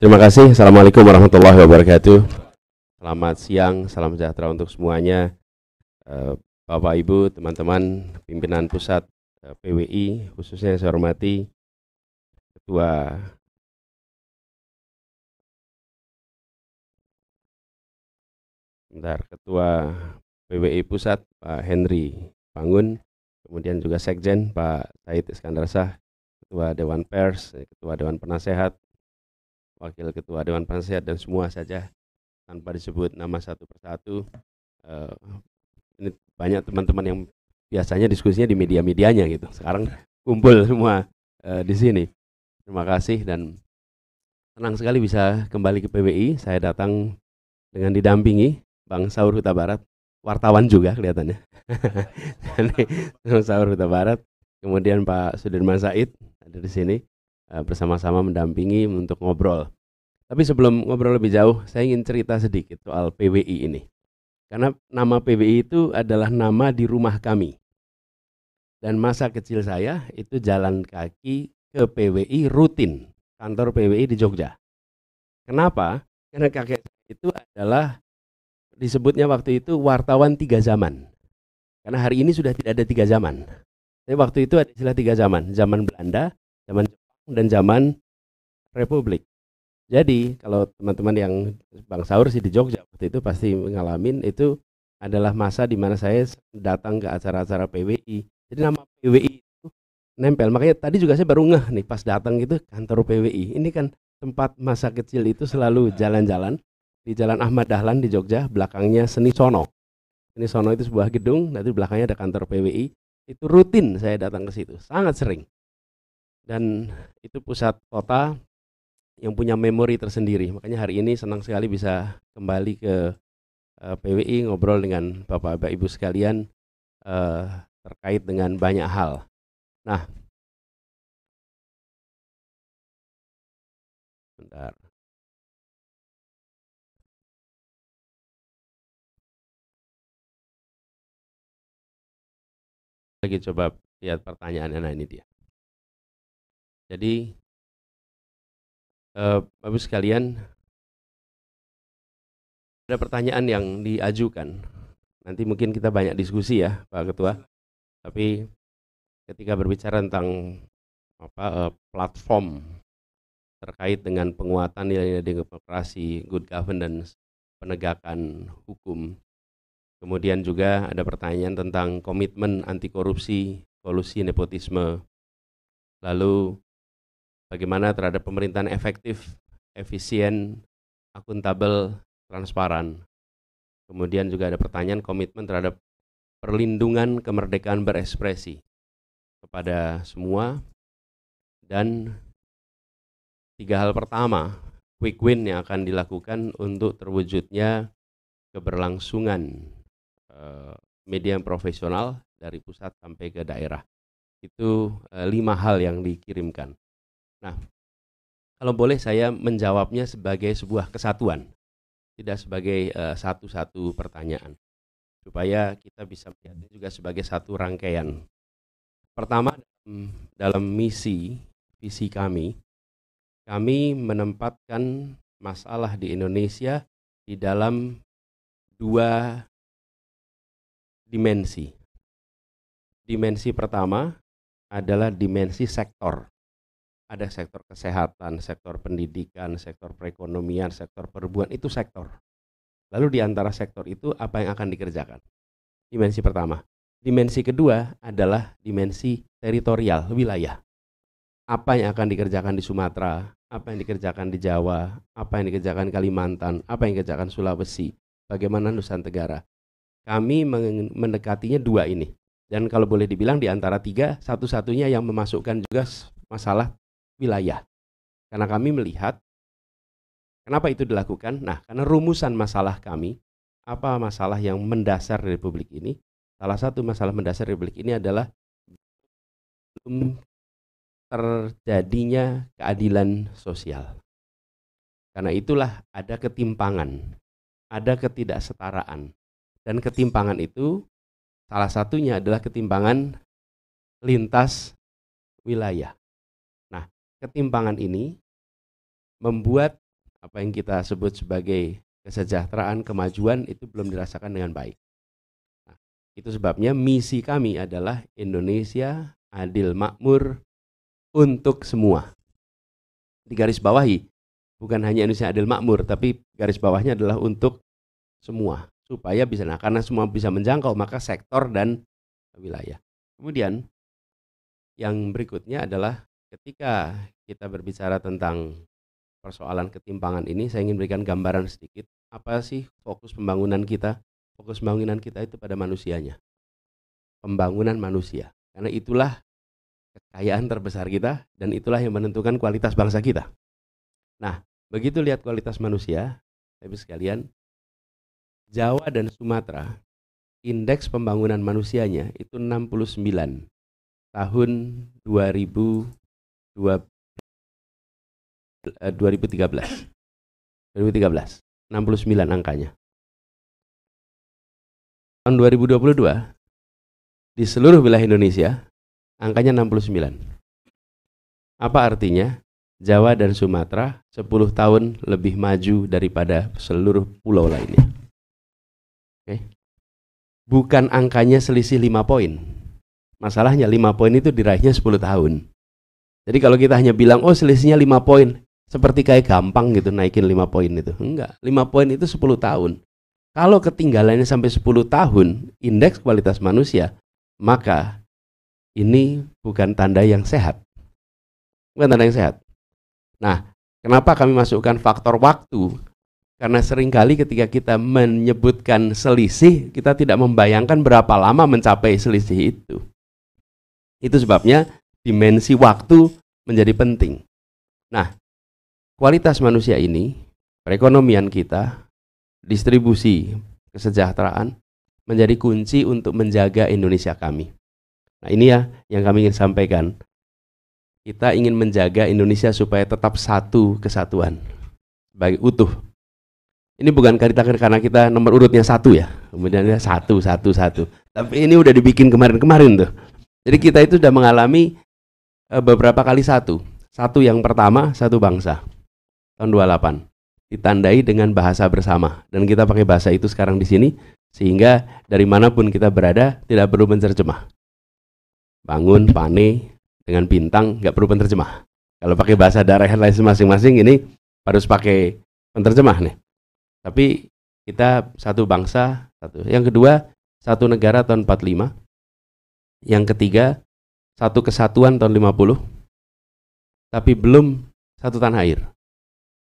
Terima kasih. Assalamualaikum warahmatullahi wabarakatuh. Selamat siang, salam sejahtera untuk semuanya. Bapak, Ibu, teman-teman pimpinan pusat PWI, khususnya yang saya hormati Ketua PWI Pusat Pak Henry Bangun, kemudian juga Sekjen Pak Said Iskandar Shah, Ketua Dewan Pers, Ketua Dewan Penasehat, Wakil Ketua Dewan Penasehat, dan semua saja tanpa disebut nama satu persatu. Ini banyak teman-teman yang biasanya diskusinya di media-medianya gitu. Sekarang kumpul semua di sini. Terima kasih dan senang sekali bisa kembali ke PWI. Saya datang dengan didampingi Bang Saur Huta Barat, wartawan juga kelihatannya. Saur Huta Barat, kemudian Pak Sudirman Said ada di sini bersama-sama mendampingi untuk ngobrol. Tapi sebelum ngobrol lebih jauh, saya ingin cerita sedikit soal PWI ini. Karena nama PWI itu adalah nama di rumah kami. Dan masa kecil saya itu jalan kaki ke PWI rutin, kantor PWI di Jogja. Kenapa? Karena kakek itu adalah disebutnya waktu itu wartawan 3 zaman. Karena hari ini sudah tidak ada 3 zaman. Tapi waktu itu ada istilah 3 zaman. Zaman Belanda, zaman Jepang, dan zaman Republik. Jadi kalau teman-teman yang Bang Saur sih di Jogja waktu itu pasti ngalamin, itu adalah masa di mana saya datang ke acara-acara PWI. Jadi nama PWI itu nempel. Makanya tadi juga saya baru ngeh nih pas datang gitu kantor PWI. Ini kan tempat masa kecil itu selalu jalan-jalan di Jalan Ahmad Dahlan di Jogja, belakangnya Seni Sono. Seni Sono itu sebuah gedung, nanti belakangnya ada kantor PWI. Itu rutin saya datang ke situ, sangat sering. Dan itu pusat kota yang punya memori tersendiri. Makanya hari ini senang sekali bisa kembali ke PWI, ngobrol dengan Bapak-Bapak Ibu sekalian terkait dengan banyak hal. Nah, bentar. Lagi coba lihat pertanyaannya, nah ini dia. Jadi, Bapak Ibu sekalian, ada pertanyaan yang diajukan. Nanti mungkin kita banyak diskusi ya, Pak Ketua. Tapi ketika berbicara tentang platform terkait dengan penguatan nilai-nilai demokrasi, good governance, penegakan hukum. Kemudian juga ada pertanyaan tentang komitmen anti korupsi, kolusi, nepotisme. Lalu bagaimana terhadap pemerintahan efektif, efisien, akuntabel, transparan. Kemudian juga ada pertanyaan komitmen terhadap perlindungan kemerdekaan berekspresi kepada semua. Dan 3 hal pertama, quick win yang akan dilakukan untuk terwujudnya keberlangsungan media yang profesional dari pusat sampai ke daerah. Itu 5 hal yang dikirimkan. Nah, kalau boleh saya menjawabnya sebagai sebuah kesatuan, tidak sebagai satu-satu pertanyaan, supaya kita bisa melihatnya juga sebagai satu rangkaian. Pertama, dalam visi kami menempatkan masalah di Indonesia di dalam 2 dimensi. Dimensi pertama adalah dimensi sektor. Ada sektor kesehatan, sektor pendidikan, sektor perekonomian, sektor perhubungan, itu sektor. Lalu di antara sektor itu apa yang akan dikerjakan? Dimensi pertama. Dimensi kedua adalah dimensi teritorial, wilayah. Apa yang akan dikerjakan di Sumatera, apa yang dikerjakan di Jawa, apa yang dikerjakan Kalimantan, apa yang dikerjakan Sulawesi, bagaimana Nusantara Tenggara. Kami mendekatinya 2 ini. Dan kalau boleh dibilang di antara 3, satu-satunya yang memasukkan juga masalah wilayah. Karena kami melihat, kenapa itu dilakukan? Nah, karena rumusan masalah kami, apa masalah yang mendasar Republik ini? Salah satu masalah mendasar Republik ini adalah belum terjadinya keadilan sosial. Karena itulah ada ketimpangan, ada ketidaksetaraan. Dan ketimpangan itu salah satunya adalah ketimpangan lintas wilayah. Nah, ketimpangan ini membuat apa yang kita sebut sebagai kesejahteraan, kemajuan itu belum dirasakan dengan baik. Nah, itu sebabnya misi kami adalah Indonesia adil makmur untuk semua. Di garis bawahi, bukan hanya Indonesia adil makmur, tapi garis bawahnya adalah untuk semua, supaya bisa, nah karena semua bisa menjangkau, maka sektor dan wilayah. Kemudian yang berikutnya adalah ketika kita berbicara tentang persoalan ketimpangan ini, saya ingin berikan gambaran sedikit. Apa sih fokus pembangunan kita? Fokus pembangunan kita itu pada manusianya. Pembangunan manusia. Karena itulah kekayaan terbesar kita dan itulah yang menentukan kualitas bangsa kita. Nah, begitu lihat kualitas manusia, Bapak sekalian, Jawa dan Sumatera, indeks pembangunan manusianya itu 69 tahun 2013. 69 angkanya. Tahun 2022 di seluruh wilayah Indonesia angkanya 69. Apa artinya? Jawa dan Sumatera 10 tahun lebih maju daripada seluruh pulau lainnya. Oke. Bukan angkanya selisih 5 poin. Masalahnya 5 poin itu diraihnya 10 tahun. Jadi kalau kita hanya bilang, oh selisihnya 5 poin, seperti kayak gampang gitu naikin 5 poin itu. Enggak, 5 poin itu 10 tahun. Kalau ketinggalannya sampai 10 tahun, indeks kualitas manusia, maka ini bukan tanda yang sehat. Bukan tanda yang sehat. Nah, kenapa kami masukkan faktor waktu? Karena seringkali ketika kita menyebutkan selisih, kita tidak membayangkan berapa lama mencapai selisih itu. Itu sebabnya dimensi waktu menjadi penting. Nah, kualitas manusia ini, perekonomian kita, distribusi kesejahteraan menjadi kunci untuk menjaga Indonesia kami. Nah, ini ya yang kami ingin sampaikan. Kita ingin menjaga Indonesia supaya tetap satu kesatuan, sebagai utuh. Ini bukan karena kita nomor urutnya 1 ya, kemudian 1. Tapi ini udah dibikin kemarin-kemarin tuh. Jadi kita itu sudah mengalami beberapa kali 1. 1 yang pertama, 1 bangsa. Tahun 28. Ditandai dengan bahasa bersama. Dan kita pakai bahasa itu sekarang di sini, sehingga dari manapun kita berada, tidak perlu menerjemah. Bangun, pane, dengan bintang, nggak perlu penerjemah. Kalau pakai bahasa daerah lain masing-masing, ini harus pakai penerjemah nih. Tapi kita 1 bangsa, 1. Yang kedua, 1 negara tahun 45. Yang ketiga, 1 kesatuan tahun 50. Tapi belum 1 tanah air.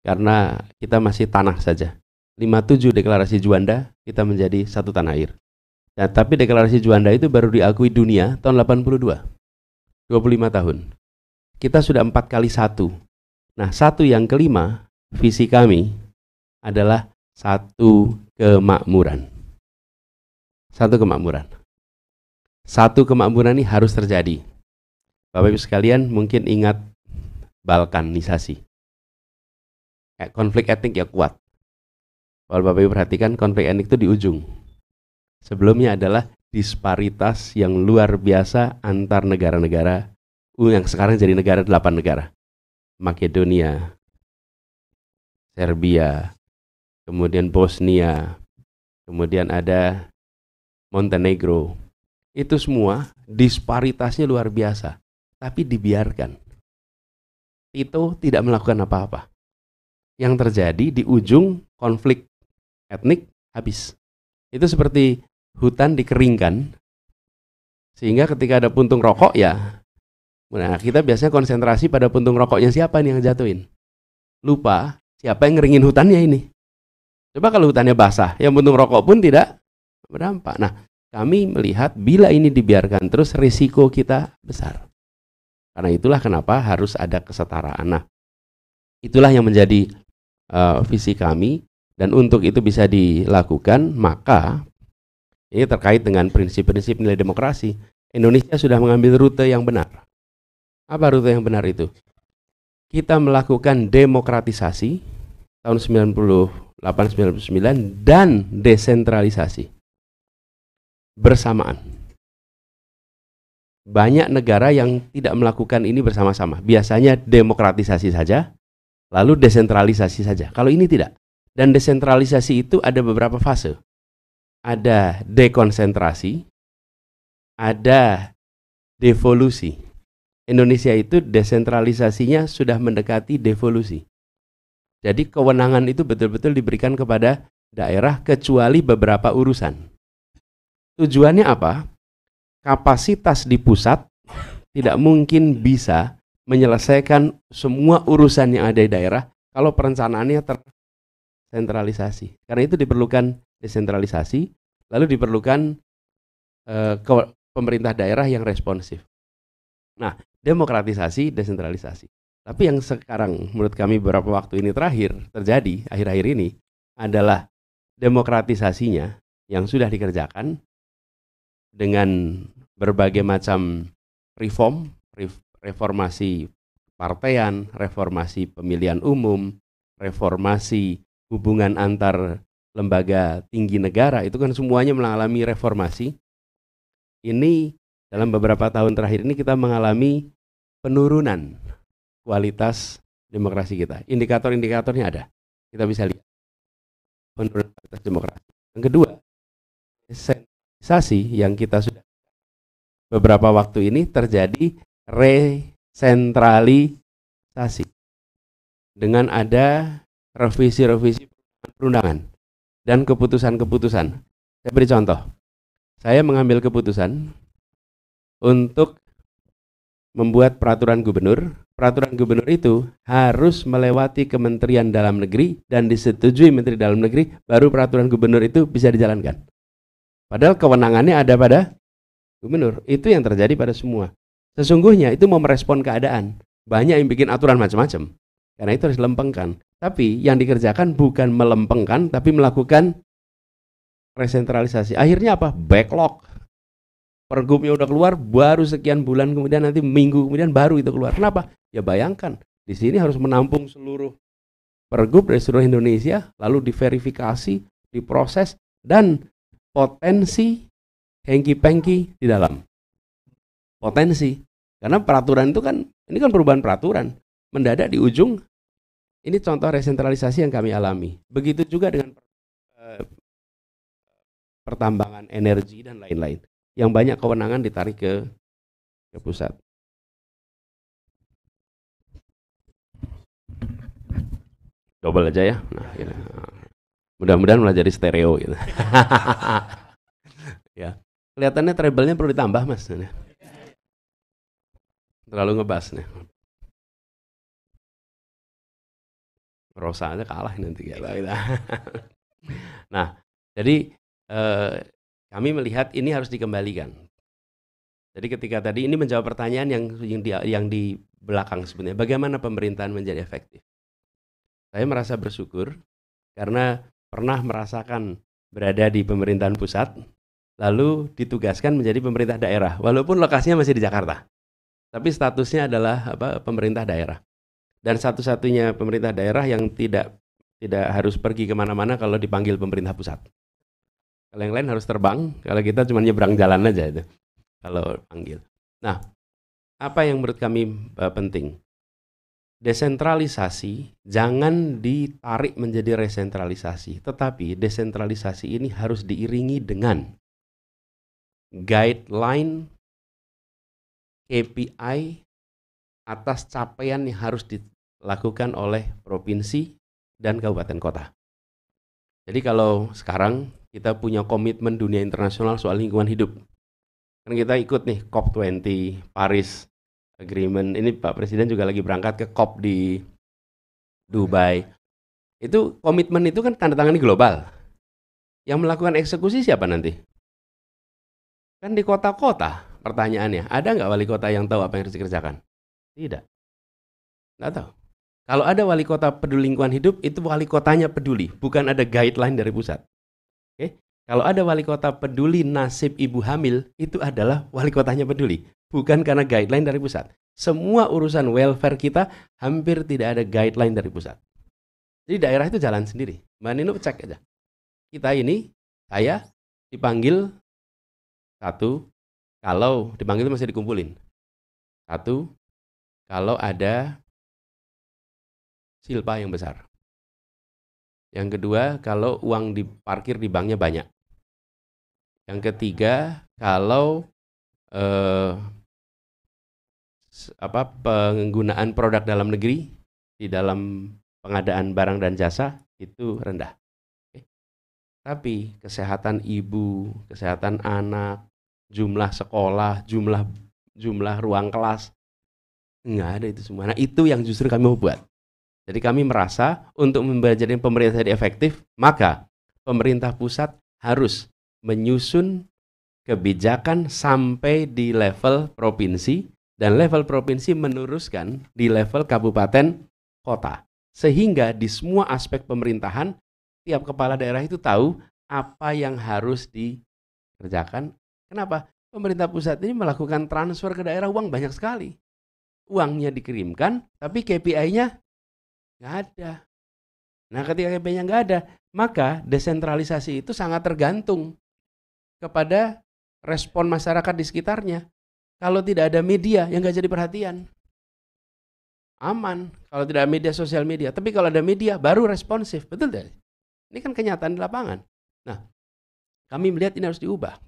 Karena kita masih tanah saja. 57 deklarasi Juanda, kita menjadi 1 tanah air. Nah, tapi deklarasi Juanda itu baru diakui dunia tahun 82. 25 tahun. Kita sudah 4 kali 1. Nah, 1 yang kelima, visi kami adalah 1 kemakmuran. 1 kemakmuran. 1 kemakmuran ini harus terjadi. Bapak Ibu sekalian mungkin ingat balkanisasi. Konflik etnik ya kuat. Kalau Bapak Ibu perhatikan, konflik etnik itu di ujung. Sebelumnya adalah disparitas yang luar biasa antar negara-negara yang sekarang jadi negara 8 negara. Makedonia, Serbia, kemudian Bosnia, kemudian ada Montenegro. Itu semua disparitasnya luar biasa, tapi dibiarkan. Tito tidak melakukan apa-apa. Yang terjadi di ujung konflik etnik habis. Itu seperti hutan dikeringkan, sehingga ketika ada puntung rokok ya, nah kita biasanya konsentrasi pada puntung rokoknya siapa nih yang jatuhin. Lupa siapa yang ngeringin hutannya ini. Coba kalau hutannya basah, ya puntung rokok pun tidak berdampak. Nah, kami melihat bila ini dibiarkan terus risiko kita besar. Karena itulah kenapa harus ada kesetaraan. Nah, itulah yang menjadi visi kami, dan untuk itu bisa dilakukan, maka ini terkait dengan prinsip-prinsip nilai demokrasi. Indonesia sudah mengambil rute yang benar. Apa rute yang benar itu? Kita melakukan demokratisasi tahun 98-99 dan desentralisasi bersamaan. Banyak negara yang tidak melakukan ini bersama-sama. Biasanya demokratisasi saja, lalu desentralisasi saja. Kalau ini tidak. Dan desentralisasi itu ada beberapa fase. Ada dekonsentrasi, ada devolusi. Indonesia itu desentralisasinya sudah mendekati devolusi. Jadi kewenangan itu betul-betul diberikan kepada daerah kecuali beberapa urusan. Tujuannya apa? Kapasitas di pusat tidak mungkin bisa menyelesaikan semua urusan yang ada di daerah kalau perencanaannya tersentralisasi. Karena itu diperlukan desentralisasi, lalu diperlukan pemerintah daerah yang responsif. Nah, demokratisasi, desentralisasi. Tapi yang sekarang menurut kami beberapa waktu ini terakhir terjadi, akhir-akhir ini, adalah demokratisasinya yang sudah dikerjakan dengan berbagai macam reformasi partaian, reformasi pemilihan umum, reformasi hubungan antar lembaga tinggi negara, itu kan semuanya mengalami reformasi. Ini dalam beberapa tahun terakhir ini kita mengalami penurunan kualitas demokrasi kita. Indikator-indikatornya ada. Kita bisa lihat penurunan kualitas demokrasi. Yang kedua, desentralisasi yang kita sudah beberapa waktu ini terjadi resentralisasi dengan ada revisi-revisi perundangan dan keputusan-keputusan. Saya beri contoh. Saya mengambil keputusan untuk membuat peraturan gubernur. Peraturan gubernur itu harus melewati Kementerian Dalam Negeri dan disetujui Menteri Dalam Negeri, baru peraturan gubernur itu bisa dijalankan. Padahal kewenangannya ada pada gubernur. Itu yang terjadi pada semua. Sesungguhnya itu mau merespon keadaan. Banyak yang bikin aturan macam-macam. Karena itu harus dilempengkan. Tapi yang dikerjakan bukan melempengkan, tapi melakukan resentralisasi. Akhirnya apa? Backlog. Pergubnya udah keluar, baru sekian bulan kemudian, nanti minggu kemudian baru itu keluar. Kenapa? Ya bayangkan, di sini harus menampung seluruh pergub dari seluruh Indonesia, lalu diverifikasi, diproses, dan potensi hengki-pengki di dalam. Potensi. Karena peraturan itu kan, ini kan perubahan peraturan. Mendadak di ujung, ini contoh resentralisasi yang kami alami. Begitu juga dengan pertambangan energi dan lain-lain. Yang banyak kewenangan ditarik ke pusat. Double aja ya. Nah, gitu. Mudah-mudahan malah jadi stereo gitu. Ya. Kelihatannya treble-nya perlu ditambah, Mas. Terlalu ngebas nih. Rosa aja kalah nanti gitu. Nah, jadi kami melihat ini harus dikembalikan. Jadi ketika tadi ini menjawab pertanyaan yang di belakang sebenarnya, bagaimana pemerintahan menjadi efektif? Saya merasa bersyukur karena pernah merasakan berada di pemerintahan pusat, lalu ditugaskan menjadi pemerintah daerah, walaupun lokasinya masih di Jakarta. Tapi statusnya adalah pemerintah daerah. Dan satu-satunya pemerintah daerah yang tidak harus pergi kemana-mana kalau dipanggil pemerintah pusat. Kalau yang lain harus terbang, kalau kita cuma nyebrang jalan aja itu kalau panggil. Nah, apa yang menurut kami penting? Desentralisasi jangan ditarik menjadi resentralisasi, tetapi desentralisasi ini harus diiringi dengan guideline KPI atas capaian yang harus dilakukan oleh provinsi dan kabupaten kota. Jadi kalau sekarang kita punya komitmen dunia internasional soal lingkungan hidup, kan kita ikut nih COP20, Paris Agreement, ini Pak Presiden juga lagi berangkat ke COP di Dubai. Itu komitmen itu kan tanda tangan global. Yang melakukan eksekusi siapa nanti? Kan di kota-kota. Pertanyaannya, ada nggak wali kota yang tahu apa yang harus dikerjakan? Tidak. Nggak tahu. Kalau ada wali kota peduli lingkungan hidup, itu wali kotanya peduli, bukan ada guideline dari pusat. Oke? Kalau ada wali kota peduli nasib ibu hamil, itu adalah wali kotanya peduli, bukan karena guideline dari pusat. Semua urusan welfare kita hampir tidak ada guideline dari pusat. Jadi daerah itu jalan sendiri. Mbak Nino cek aja. Kita ini, saya dipanggil satu, kalau dipanggil itu masih dikumpulin. Satu, kalau ada silpa yang besar. Yang kedua, kalau uang diparkir di banknya banyak. Yang ketiga, kalau penggunaan produk dalam negeri di dalam pengadaan barang dan jasa itu rendah. Tapi kesehatan ibu, kesehatan anak, jumlah sekolah, jumlah ruang kelas, nggak ada itu semua. Nah itu yang justru kami mau buat. Jadi kami merasa untuk menjadi pemerintah yang efektif, maka pemerintah pusat harus menyusun kebijakan sampai di level provinsi, dan level provinsi meneruskan di level kabupaten kota. Sehingga di semua aspek pemerintahan, tiap kepala daerah itu tahu apa yang harus dikerjakan. Kenapa? Pemerintah pusat ini melakukan transfer ke daerah uang banyak sekali. Uangnya dikirimkan, tapi KPI-nya nggak ada. Nah ketika KPI-nya nggak ada, maka desentralisasi itu sangat tergantung kepada respon masyarakat di sekitarnya. Kalau tidak ada media, yang nggak jadi perhatian. Aman kalau tidak ada media sosial media. Tapi kalau ada media, baru responsif. Betul tidak? Ini kan kenyataan di lapangan. Nah, kami melihat ini harus diubah.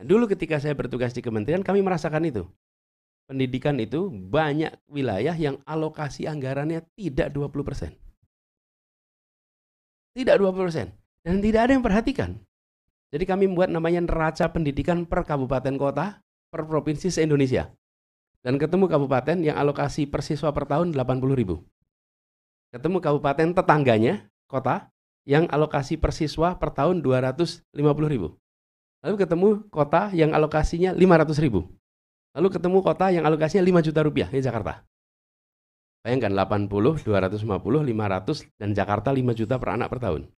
Nah, dulu ketika saya bertugas di kementerian, kami merasakan itu. Pendidikan itu banyak wilayah yang alokasi anggarannya tidak 20%. Tidak 20%. Dan tidak ada yang perhatikan. Jadi kami membuat namanya neraca pendidikan per kabupaten kota, per provinsi se-Indonesia. Dan ketemu kabupaten yang alokasi per siswa per tahun 80.000. Ketemu kabupaten tetangganya, kota, yang alokasi per siswa per tahun 250.000. Lalu ketemu kota yang alokasinya 500.000. Lalu ketemu kota yang alokasinya 5 juta rupiah, ini Jakarta. Bayangkan 80, 250, 500, dan Jakarta 5 juta per anak per tahun.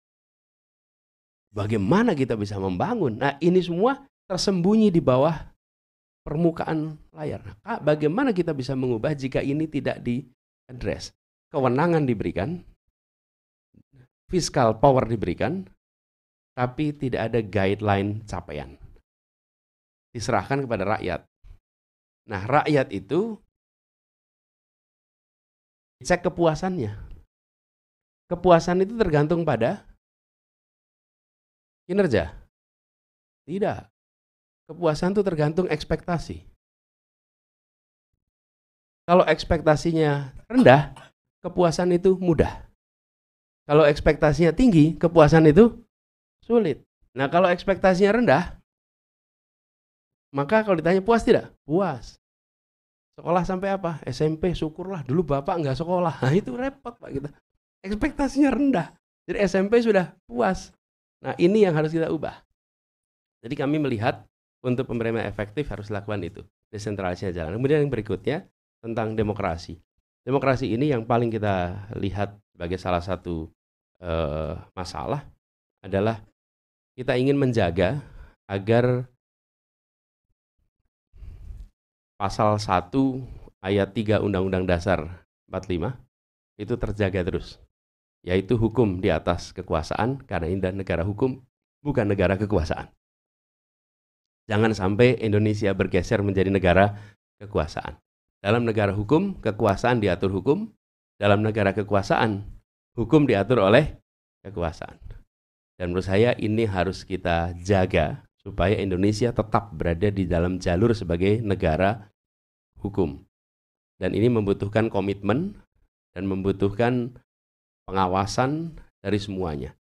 Bagaimana kita bisa membangun? Nah ini semua tersembunyi di bawah permukaan layar. Nah, bagaimana kita bisa mengubah jika ini tidak di-address? Kewenangan diberikan, fiskal power diberikan, tapi tidak ada guideline capaian. Diserahkan kepada rakyat. Nah, rakyat itu cek kepuasannya. Kepuasan itu tergantung pada kinerja. Tidak. Kepuasan itu tergantung ekspektasi. Kalau ekspektasinya rendah, kepuasan itu mudah. Kalau ekspektasinya tinggi, kepuasan itu sulit. Nah, kalau ekspektasinya rendah, maka kalau ditanya puas tidak? Puas. Sekolah sampai apa? SMP, syukurlah. Dulu bapak nggak sekolah. Nah, itu repot Pak kita. Ekspektasinya rendah. Jadi SMP sudah puas. Nah, ini yang harus kita ubah. Jadi kami melihat untuk pemerintah efektif harus lakukan itu. Desentralisasi jalan. Kemudian yang berikutnya tentang demokrasi. Demokrasi ini yang paling kita lihat sebagai salah satu masalah adalah kita ingin menjaga agar pasal 1 ayat 3 Undang-Undang Dasar 45 itu terjaga terus. Yaitu hukum di atas kekuasaan, karena ini negara hukum, bukan negara kekuasaan. Jangan sampai Indonesia bergeser menjadi negara kekuasaan. Dalam negara hukum, kekuasaan diatur hukum. Dalam negara kekuasaan, hukum diatur oleh kekuasaan. Dan menurut saya ini harus kita jaga supaya Indonesia tetap berada di dalam jalur sebagai negara hukum. Dan ini membutuhkan komitmen dan membutuhkan pengawasan dari semuanya.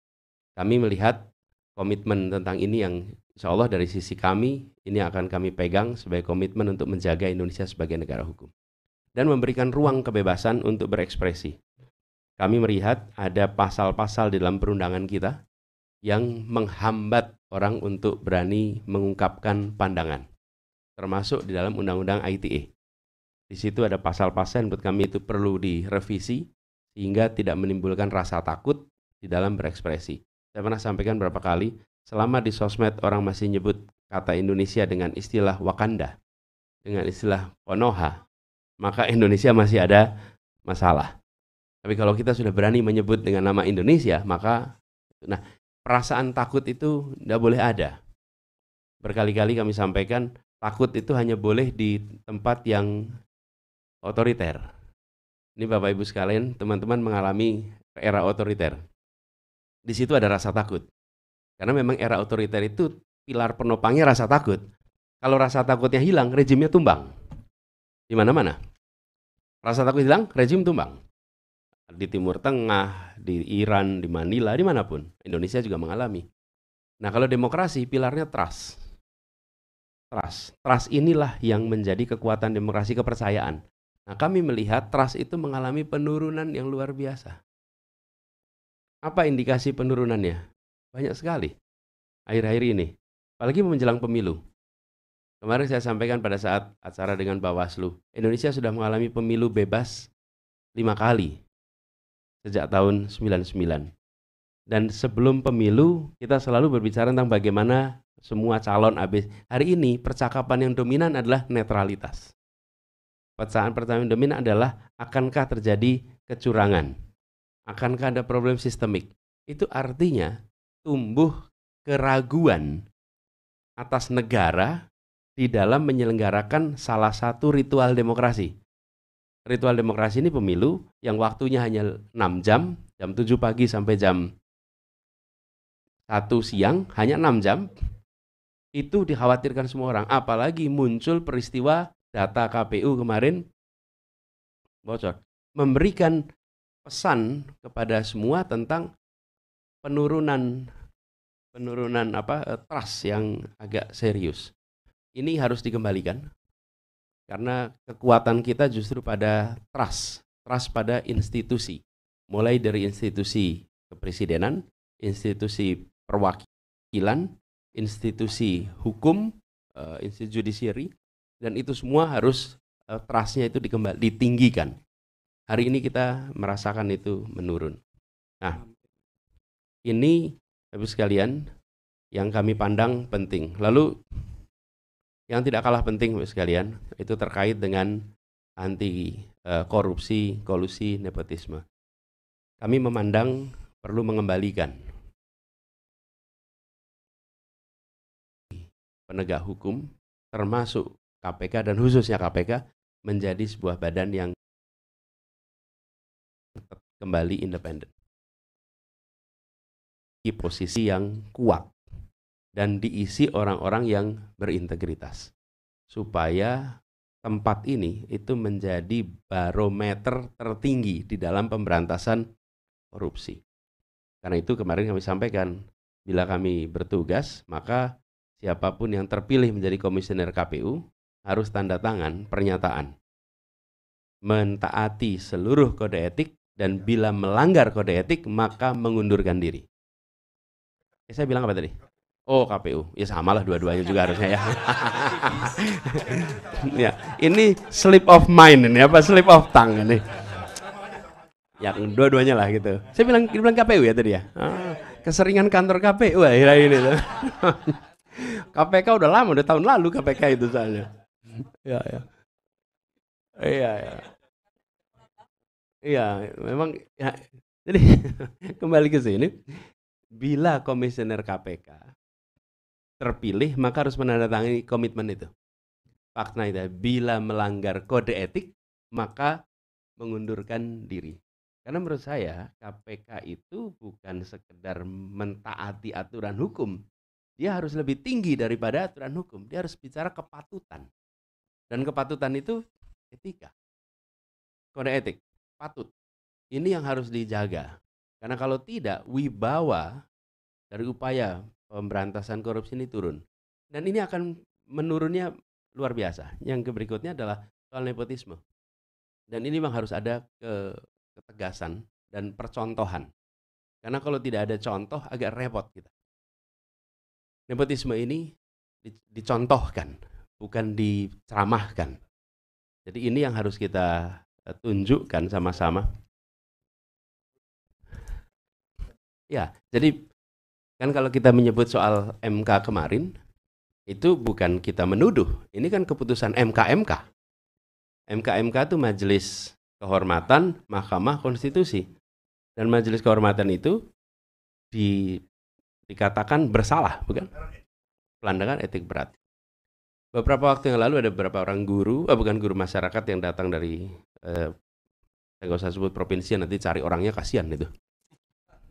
Kami melihat komitmen tentang ini yang insya Allah dari sisi kami, ini akan kami pegang sebagai komitmen untuk menjaga Indonesia sebagai negara hukum. Dan memberikan ruang kebebasan untuk berekspresi. Kami melihat ada pasal-pasal di dalam perundangan kita yang menghambat orang untuk berani mengungkapkan pandangan. Termasuk di dalam Undang-Undang ITE. Di situ ada pasal-pasal yang menurut kami itu perlu direvisi sehingga tidak menimbulkan rasa takut di dalam berekspresi. Saya pernah sampaikan berapa kali, selama di sosmed orang masih nyebut kata Indonesia dengan istilah Wakanda, dengan istilah Konoha, maka Indonesia masih ada masalah. Tapi kalau kita sudah berani menyebut dengan nama Indonesia, maka perasaan takut itu tidak boleh ada. Berkali-kali kami sampaikan, takut itu hanya boleh di tempat yang otoriter. Ini Bapak Ibu sekalian, teman-teman mengalami era otoriter. Di situ ada rasa takut. Karena memang era otoriter itu pilar penopangnya rasa takut. Kalau rasa takutnya hilang, rejimnya tumbang. Di mana-mana. Rasa takut hilang, rejim tumbang. Di Timur Tengah, di Iran, di Manila, dimanapun. Indonesia juga mengalami. Nah, kalau demokrasi, pilarnya trust. Trust inilah yang menjadi kekuatan demokrasi, kepercayaan. Nah, kami melihat trust itu mengalami penurunan yang luar biasa. Apa indikasi penurunannya? Banyak sekali. Akhir-akhir ini. Apalagi menjelang pemilu. Kemarin saya sampaikan pada saat acara dengan Bawaslu. Indonesia sudah mengalami pemilu bebas 5 kali. Sejak tahun 99. Dan sebelum pemilu, kita selalu berbicara tentang bagaimana semua calon habis. Hari ini percakapan yang dominan adalah netralitas. Pertanyaan yang dominan adalah akankah terjadi kecurangan? Akankah ada problem sistemik? Itu artinya tumbuh keraguan atas negara di dalam menyelenggarakan salah satu ritual demokrasi. Ritual demokrasi ini pemilu yang waktunya hanya 6 jam, jam 7 pagi sampai jam 1 siang, hanya 6 jam. Itu dikhawatirkan semua orang, apalagi muncul peristiwa data KPU kemarin bocor, memberikan pesan kepada semua tentang penurunan trust yang agak serius. Ini harus dikembalikan karena kekuatan kita justru pada trust pada institusi, mulai dari institusi kepresidenan, institusi perwakilan, institusi hukum, institusi judisiari, dan itu semua harus trustnya itu ditinggikan. Hari ini kita merasakan itu menurun. Nah, ini Bapak sekalian yang kami pandang penting. Lalu yang tidak kalah penting Bapak sekalian itu terkait dengan anti korupsi, kolusi, nepotisme. Kami memandang perlu mengembalikan penegak hukum termasuk KPK dan khususnya KPK menjadi sebuah badan yang kembali independen. Di posisi yang kuat dan diisi orang-orang yang berintegritas. Supaya tempat ini itu menjadi barometer tertinggi di dalam pemberantasan korupsi. Karena itu kemarin kami sampaikan, bila kami bertugas, maka siapapun yang terpilih menjadi komisioner KPU harus tanda tangan pernyataan mentaati seluruh kode etik dan bila melanggar kode etik maka mengundurkan diri. Saya bilang apa tadi? Oh, KPU. Ya samalah dua-duanya juga harusnya ya. Ya, ini slip of mind ini apa slip of tongue ini. Ya, dua-duanya lah gitu. Saya bilang KPU ya tadi ya. Keseringan kantor KPU akhirnya ini tuh. KPK udah lama, udah tahun lalu KPK itu soalnya. Ya. Iya, memang ya. Jadi kembali ke sini, bila komisioner KPK terpilih maka harus menandatangani komitmen itu. Fakta itu, bila melanggar kode etik maka mengundurkan diri. Karena menurut saya KPK itu bukan sekedar mentaati aturan hukum. Dia harus lebih tinggi daripada aturan hukum. Dia harus bicara kepatutan. Dan kepatutan itu etika. Kode etik, patut. Ini yang harus dijaga. Karena kalau tidak, wibawa dari upaya pemberantasan korupsi ini turun. Dan ini akan menurunnya luar biasa. Yang berikutnya adalah soal nepotisme. Dan ini memang harus ada ketegasan dan percontohan. Karena kalau tidak ada contoh agak repot kita. Nepotisme ini dicontohkan, bukan diceramahkan. Jadi ini yang harus kita tunjukkan sama-sama. Ya, jadi kan kalau kita menyebut soal MK kemarin, itu bukan kita menuduh, ini kan keputusan MK. MK itu Majelis Kehormatan Mahkamah Konstitusi. Dan Majelis Kehormatan itu dikatakan bersalah, bukan? Pelanggaran etik berat. Beberapa waktu yang lalu ada beberapa orang bukan guru masyarakat yang datang dari saya nggak usah sebut provinsi, nanti cari orangnya kasihan itu.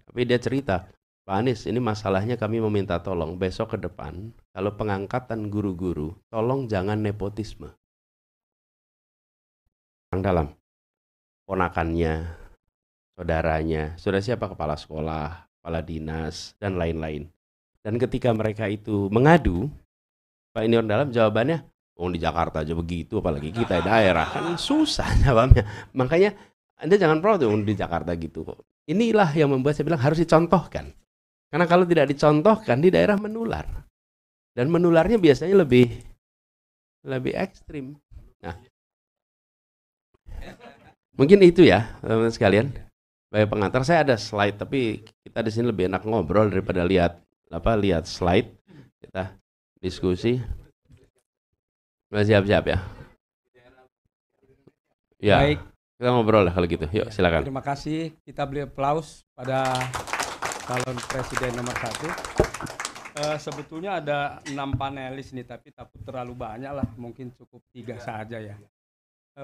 Tapi dia cerita, Pak Anies, ini masalahnya kami meminta tolong besok ke depan kalau pengangkatan guru-guru tolong jangan nepotisme. Orang dalam, ponakannya, saudaranya, sudah siapa, kepala sekolah, kepala dinas, dan lain-lain. Dan ketika mereka itu mengadu, Pak, ini orang dalam, jawabannya, oh di Jakarta aja begitu, apalagi kita di daerah, kan susah jawabnya. Makanya Anda jangan protes di Jakarta gitu kok. Inilah yang membuat saya bilang harus dicontohkan. Karena kalau tidak dicontohkan di daerah menular. Dan menularnya biasanya lebih ekstrim. Nah, mungkin itu ya teman-teman sekalian. Sebagai pengantar saya ada slide, tapi kita di sini lebih enak ngobrol daripada lihat slide. Kita diskusi. Sudah siap-siap ya? Ya. Baik. Kita ngobrol lah kalau gitu. Yuk, silakan. Terima kasih. Kita beri aplaus pada calon presiden nomor 1. Sebetulnya ada 6 panelis nih, tapi takut terlalu banyak lah. Mungkin cukup 3 saja ya.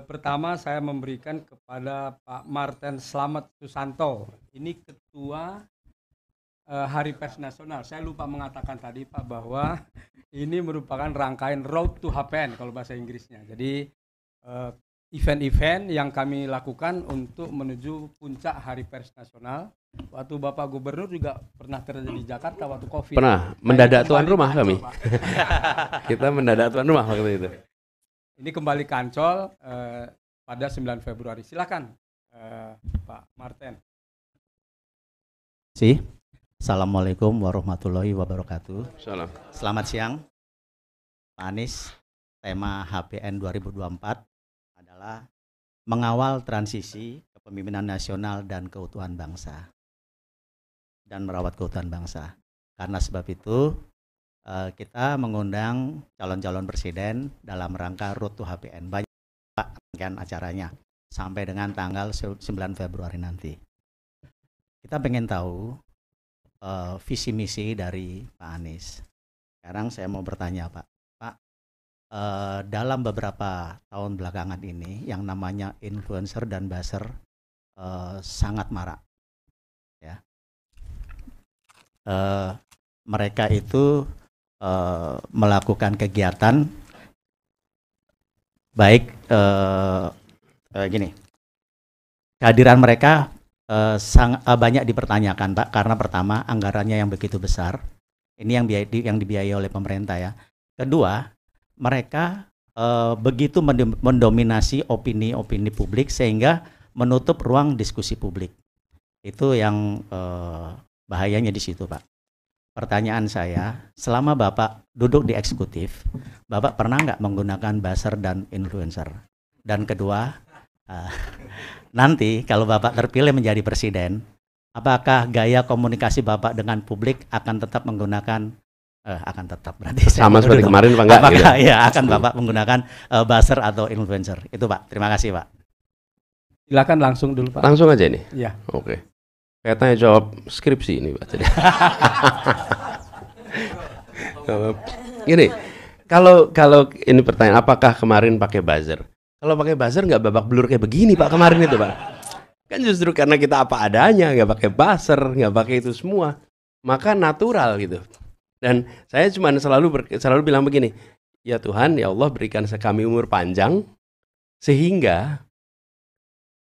Pertama saya memberikan kepada Pak Martin Slamet Susanto. Ini Ketua Hari Pers Nasional. Saya lupa mengatakan tadi Pak bahwa ini merupakan rangkaian Road to HPN kalau bahasa Inggrisnya. Jadi event-event yang kami lakukan untuk menuju puncak Hari Pers Nasional. Waktu Bapak Gubernur juga pernah terjadi di Jakarta waktu COVID. Pernah, mendadak tuan rumah kami. Kita mendadak tuan rumah waktu itu. Ini kembali ke Ancol pada 9 Februari. Silakan Pak Martin. Assalamualaikum warahmatullahi wabarakatuh. Salam. Selamat siang Pak Anies. Tema HPN 2024 adalah mengawal transisi kepemimpinan nasional dan keutuhan bangsa dan merawat keutuhan bangsa. Karena sebab itu kita mengundang calon-calon presiden dalam rangka Road to HPN. Banyak rangkaian acaranya sampai dengan tanggal 9 Februari nanti. Kita pengen tahu visi misi dari Pak Anies. Sekarang saya mau bertanya Pak, dalam beberapa tahun belakangan ini yang namanya influencer dan buzzer sangat marak. Ya. Mereka itu melakukan kegiatan baik gini, kehadiran mereka banyak dipertanyakan Pak, karena pertama anggarannya yang begitu besar, ini yang dibiayai oleh pemerintah ya. Kedua, mereka begitu mendominasi opini publik sehingga menutup ruang diskusi publik. Itu yang bahayanya di situ Pak. Pertanyaan saya, selama Bapak duduk di eksekutif, Bapak pernah nggak menggunakan buzzer dan influencer? Dan kedua, nanti kalau Bapak terpilih menjadi presiden, apakah gaya komunikasi Bapak dengan publik akan tetap menggunakan, berarti sama seperti kemarin Pak enggak? Apakah gitu? Ya akan Bapak menggunakan buzzer atau influencer? Itu Pak, terima kasih Pak. Silakan langsung dulu Pak. Langsung aja nih? Iya. Oke. Kayak tanya jawab skripsi ini Pak. Gini, kalau ini pertanyaan, apakah kemarin pakai buzzer? Kalau pakai buzzer nggak babak belur kayak begini Pak kemarin itu Pak. Kan justru karena kita apa adanya, nggak pakai buzzer, nggak pakai itu semua, maka natural gitu. Dan saya cuma selalu bilang begini, ya Tuhan, ya Allah berikan kami umur panjang sehingga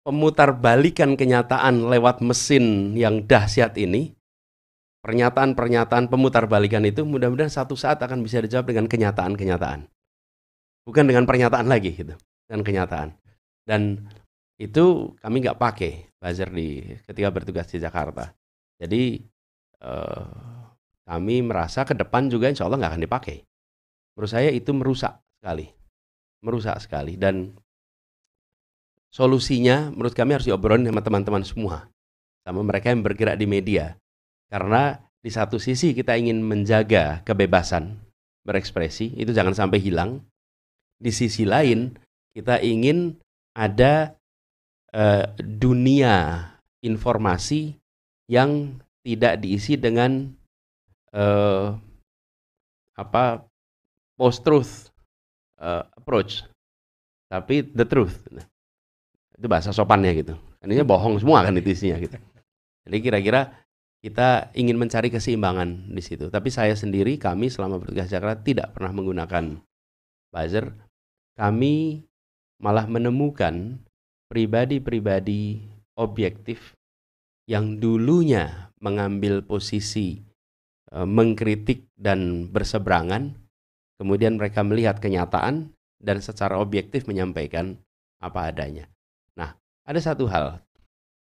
pemutarbalikan kenyataan lewat mesin yang dahsyat ini, pernyataan-pernyataan pemutarbalikan itu mudah-mudahan satu saat akan bisa dijawab dengan kenyataan-kenyataan. Bukan dengan pernyataan lagi gitu, dengan kenyataan. Dan itu kami nggak pakai buzzer ketika bertugas di Jakarta. Jadi kami merasa ke depan juga insya Allah nggak akan dipakai. Menurut saya itu merusak sekali. Dan solusinya menurut kami harus diobrolin sama teman-teman semua, sama mereka yang bergerak di media. Karena di satu sisi kita ingin menjaga kebebasan berekspresi, itu jangan sampai hilang. Di sisi lain kita ingin ada dunia informasi yang tidak diisi dengan post-truth approach, tapi the truth. Itu bahasa sopannya gitu. Ini bohong semua kan itu isinya gitu. Jadi kira-kira kita ingin mencari keseimbangan di situ. Tapi saya sendiri, kami selama bertugas di Jakarta tidak pernah menggunakan buzzer. Kami malah menemukan pribadi-pribadi objektif yang dulunya mengambil posisi mengkritik dan berseberangan, kemudian mereka melihat kenyataan dan secara objektif menyampaikan apa adanya. Nah, ada satu hal,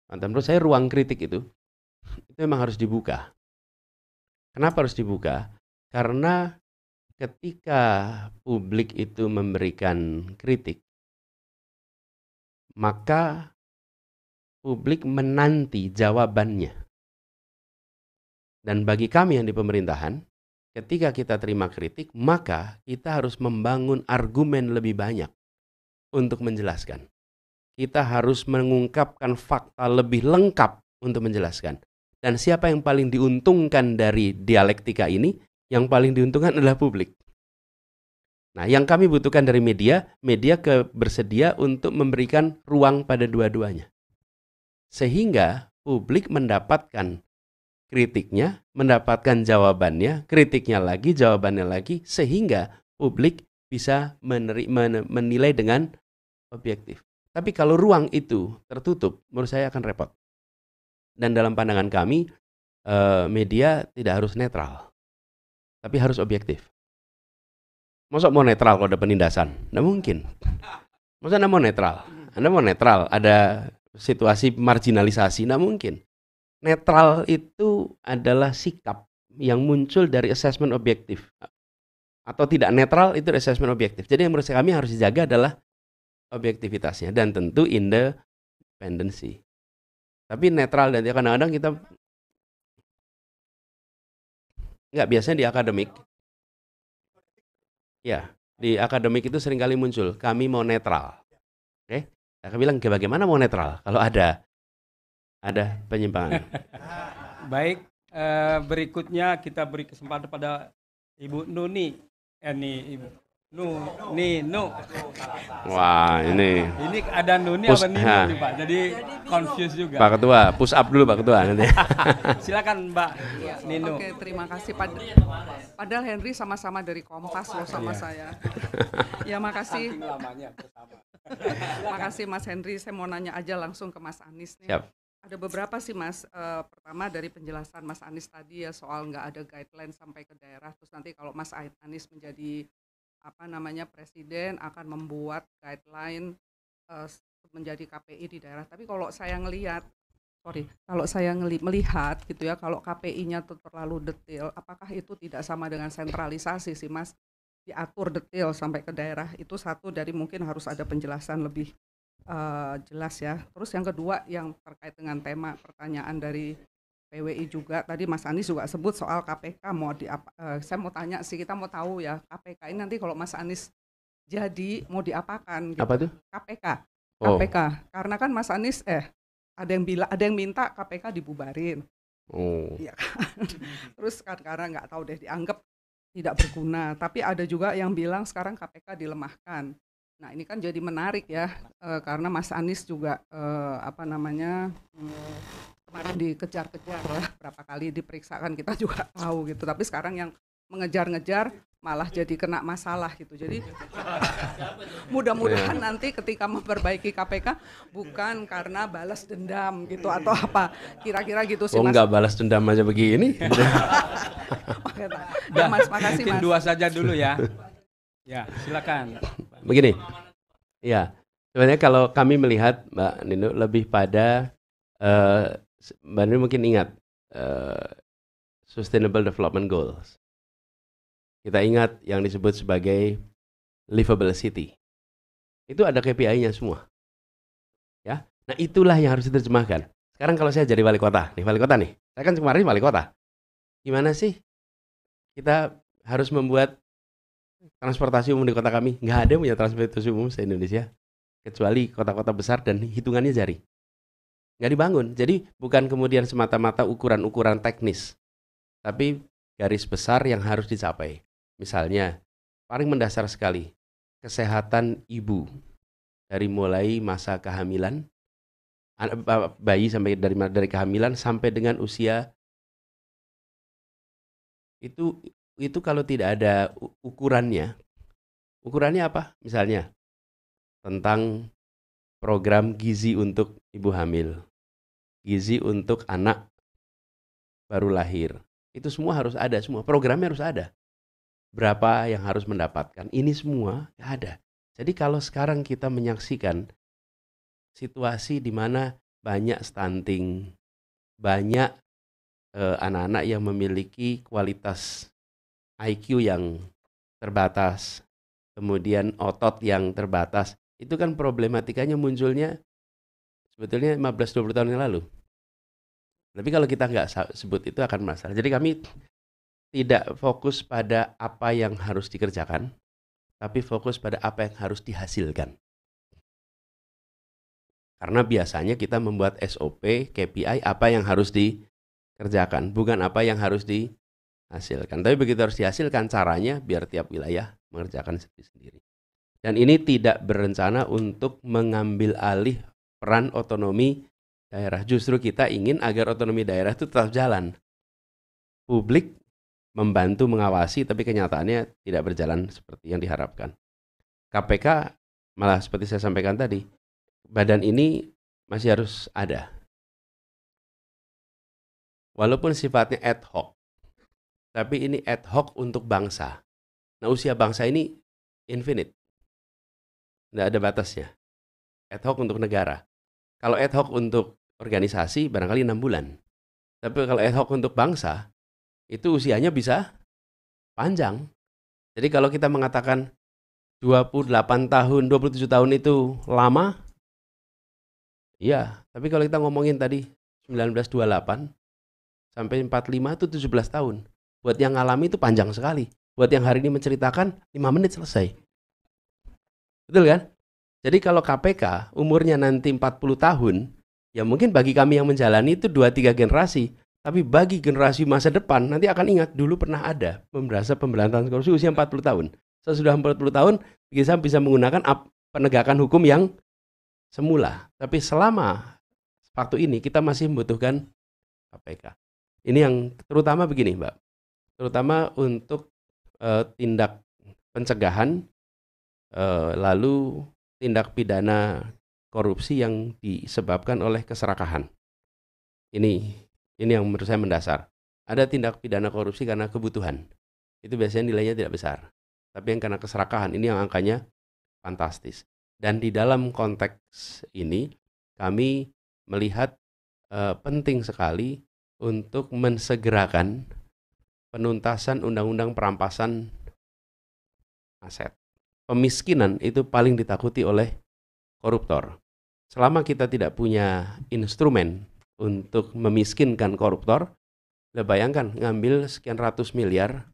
menurut saya ruang kritik itu memang harus dibuka. Kenapa harus dibuka? Karena ketika publik itu memberikan kritik, maka publik menanti jawabannya. Dan bagi kami yang di pemerintahan, ketika kita terima kritik, maka kita harus membangun argumen lebih banyak untuk menjelaskan. Kita harus mengungkapkan fakta lebih lengkap untuk menjelaskan. Dan siapa yang paling diuntungkan dari dialektika ini? Yang paling diuntungkan adalah publik. Nah, yang kami butuhkan dari media bersedia untuk memberikan ruang pada dua-duanya. Sehingga publik mendapatkan kritiknya, mendapatkan jawabannya, kritiknya lagi, jawabannya lagi, sehingga publik bisa menilai dengan objektif. Tapi kalau ruang itu tertutup, menurut saya akan repot. Dan dalam pandangan kami, media tidak harus netral, tapi harus objektif. Masa mau netral kalau ada penindasan? Nggak mungkin. Masa Anda mau netral? Anda mau netral, ada situasi marginalisasi? Nggak mungkin. Netral itu adalah sikap yang muncul dari assessment objektif. Atau tidak netral itu assessment objektif. Jadi yang menurut kami harus dijaga adalah objektivitasnya dan tentu independensi. Tapi netral dan kadang-kadang kita nggak, biasanya di akademik. Ya, di akademik itu seringkali muncul, kami mau netral. Oke? Saya bilang, bagaimana mau netral kalau ada penyimpangan. Baik, berikutnya kita beri kesempatan pada Ibu Nuni. Ibu Nu. Wah, ini ada Nuni apa Nino nih Pak? Jadi confused juga. Pak Ketua, push up dulu Pak Ketua nanti. Silakan Mbak Nino. Oke, terima kasih. Padahal Henry sama-sama dari Kompas loh sama saya. Ya, makasih. Makasih Mas Henry. Saya mau nanya aja langsung ke Mas Anies nih. Siap. Ada beberapa sih Mas. Pertama dari penjelasan Mas Anies tadi ya soal nggak ada guideline sampai ke daerah. Terus nanti kalau Mas Anies menjadi presiden akan membuat guideline menjadi KPI di daerah. Tapi kalau saya melihat gitu ya, kalau KPI-nya terlalu detail, apakah itu tidak sama dengan sentralisasi sih Mas? Diatur detail sampai ke daerah, itu satu dari mungkin harus ada penjelasan lebih jelas ya. Terus yang kedua yang terkait dengan tema pertanyaan dari PWI juga, tadi Mas Anies juga sebut soal KPK, saya mau tanya sih, kita mau tahu ya, KPK ini nanti kalau Mas Anies jadi mau diapakan gitu. Apa tuh? KPK. Karena kan Mas Anies ada yang minta KPK dibubarin. Iya kan. Terus kan karena nggak tahu deh, dianggap tidak berguna, tapi ada juga yang bilang sekarang KPK dilemahkan. Nah, ini kan jadi menarik ya, karena Mas Anies juga kemarin dikejar-kejar ya, berapa kali diperiksakan kita juga tahu gitu, tapi sekarang yang mengejar-ngejar malah jadi kena masalah gitu. Jadi mudah-mudahan nanti ketika memperbaiki KPK bukan karena balas dendam gitu atau apa, kira-kira gitu sih Mas. Enggak balas dendam aja begini. Ya, Mas, makasih Mas. Dua saja dulu ya. Ya, silakan. Begini. Ya, sebenarnya kalau kami melihat Mbak Nino lebih pada Mbak Nino mungkin ingat Sustainable Development Goals. Kita ingat yang disebut sebagai livable city. Itu ada KPI-nya semua. Ya. Nah, itulah yang harus diterjemahkan. Sekarang kalau saya jadi wali kota nih. Saya kan kemarin wali kota. Gimana sih kita harus membuat transportasi umum di kota kami? Nggak ada yang punya transportasi umum se-Indonesia. Kecuali kota-kota besar dan hitungannya jari. Nggak dibangun. Jadi bukan kemudian semata-mata ukuran-ukuran teknis. Tapi garis besar yang harus dicapai. Misalnya, paling mendasar sekali, kesehatan ibu. Dari mulai masa kehamilan, bayi sampai dari kehamilan sampai dengan usia itu kalau tidak ada ukurannya apa? Misalnya tentang program gizi untuk ibu hamil, gizi untuk anak baru lahir. Itu semua harus ada, semua programnya harus ada. Berapa yang harus mendapatkan? Ini semua ada. Jadi kalau sekarang kita menyaksikan situasi di mana banyak stunting, banyak anak-anak yang memiliki kualitas IQ yang terbatas, kemudian otot yang terbatas, itu kan problematikanya munculnya sebetulnya 15-20 tahun yang lalu. Tapi kalau kita nggak sebut itu akan masalah. Jadi kami tidak fokus pada apa yang harus dikerjakan, tapi fokus pada apa yang harus dihasilkan. Karena biasanya kita membuat SOP, KPI, apa yang harus dikerjakan, bukan apa yang harus dihasilkan. Tapi begitu harus dihasilkan, caranya biar tiap wilayah mengerjakan sendiri-sendiri. Dan ini tidak berencana untuk mengambil alih peran otonomi daerah. Justru kita ingin agar otonomi daerah itu tetap jalan. Publik membantu mengawasi, tapi kenyataannya tidak berjalan seperti yang diharapkan. KPK malah seperti saya sampaikan tadi, badan ini masih harus ada. Walaupun sifatnya ad hoc, tapi ini ad hoc untuk bangsa. Nah, usia bangsa ini infinite. Tidak ada batasnya. Ad hoc untuk negara. Kalau ad hoc untuk organisasi, barangkali 6 bulan. Tapi kalau ad hoc untuk bangsa, itu usianya bisa panjang. Jadi kalau kita mengatakan 28 tahun, 27 tahun itu lama, iya. Tapi kalau kita ngomongin tadi 1928 sampai 45 itu 17 tahun. Buat yang ngalami itu panjang sekali. Buat yang hari ini menceritakan 5 menit selesai. Betul kan? Jadi kalau KPK umurnya nanti 40 tahun, ya mungkin bagi kami yang menjalani itu 2-3 generasi. Tapi bagi generasi masa depan, nanti akan ingat dulu pernah ada pemberantasan korupsi usia 40 tahun. Sesudah 40 tahun, kita bisa menggunakan penegakan hukum yang semula. Tapi selama waktu ini, kita masih membutuhkan KPK. Ini yang terutama begini, Mbak. Terutama untuk tindak pencegahan, lalu tindak pidana korupsi yang disebabkan oleh keserakahan. Ini yang menurut saya mendasar. Ada tindak pidana korupsi karena kebutuhan. Itu biasanya nilainya tidak besar. Tapi yang karena keserakahan, ini yang angkanya fantastis. Dan di dalam konteks ini, kami melihat penting sekali untuk mensegerakan penuntasan undang-undang perampasan aset. Pemiskinan itu paling ditakuti oleh koruptor. Selama kita tidak punya instrumen untuk memiskinkan koruptor, bayangkan ngambil sekian ratus miliar,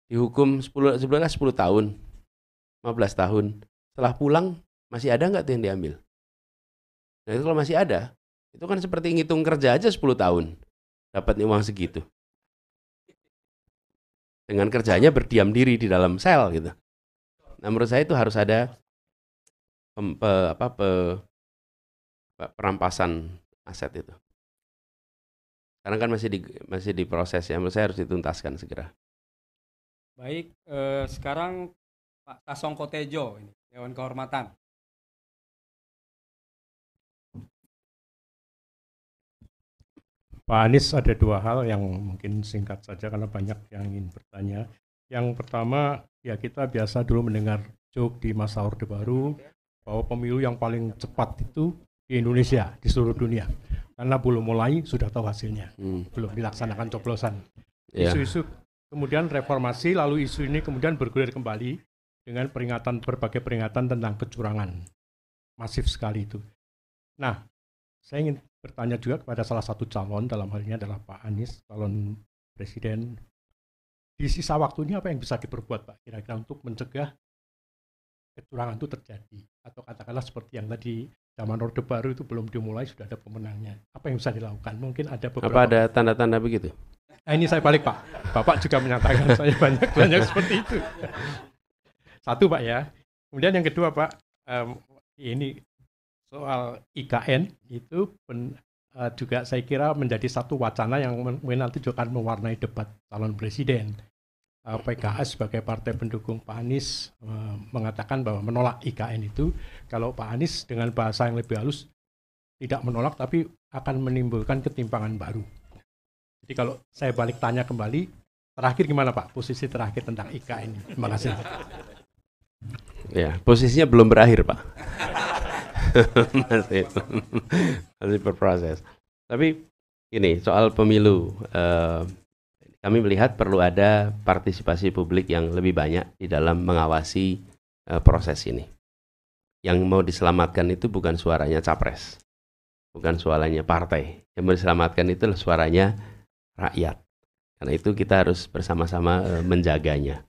dihukum 10 tahun, 15 tahun. Setelah pulang, masih ada nggak tuh yang diambil? Nah itu kalau masih ada, itu kan seperti ngitung kerja aja 10 tahun, dapatnya uang segitu. Dengan kerjanya berdiam diri di dalam sel gitu. Nah menurut saya itu harus ada perampasan aset itu. Karena kan masih diproses ya, menurut saya harus dituntaskan segera. Baik, sekarang Pak Sasongko Tejo, ini Dewan Kehormatan. Pak Anies, ada 2 hal yang mungkin singkat saja karena banyak yang ingin bertanya. Yang pertama, ya kita biasa dulu mendengar joke di masa Orde Baru bahwa pemilu yang paling cepat itu di Indonesia, di seluruh dunia. Karena belum mulai sudah tahu hasilnya, belum dilaksanakan coblosan. Isu-isu kemudian reformasi, lalu isu ini kemudian bergulir kembali dengan berbagai peringatan tentang kecurangan. Masif sekali itu. Nah, saya ingin bertanya juga kepada salah satu calon, dalam hal ini adalah Pak Anies, calon presiden. Di sisa waktu ini apa yang bisa diperbuat Pak kira-kira untuk mencegah kecurangan itu terjadi? Atau katakanlah seperti yang tadi zaman Orde Baru itu belum dimulai sudah ada pemenangnya. Apa yang bisa dilakukan? Mungkin ada beberapa. Apa ada tanda-tanda begitu? Nah, ini saya balik Pak. Bapak juga menyatakan saya banyak seperti itu. Satu Pak ya. Kemudian yang kedua Pak, ini soal IKN itu juga saya kira menjadi satu wacana yang mungkin nanti juga akan mewarnai debat calon presiden. PKS sebagai partai pendukung Pak Anies mengatakan bahwa menolak IKN itu, kalau Pak Anies dengan bahasa yang lebih halus tidak menolak tapi akan menimbulkan ketimpangan baru. Jadi kalau saya balik tanya kembali, terakhir gimana Pak, posisi terakhir tentang IKN? Terima kasih. Ya, posisinya belum berakhir, Pak. masih berproses. Tapi ini soal pemilu, kami melihat perlu ada partisipasi publik yang lebih banyak di dalam mengawasi proses ini. Yang mau diselamatkan itu bukan suaranya capres, bukan suaranya partai. Yang mau diselamatkan itu suaranya rakyat. Karena itu kita harus bersama-sama menjaganya.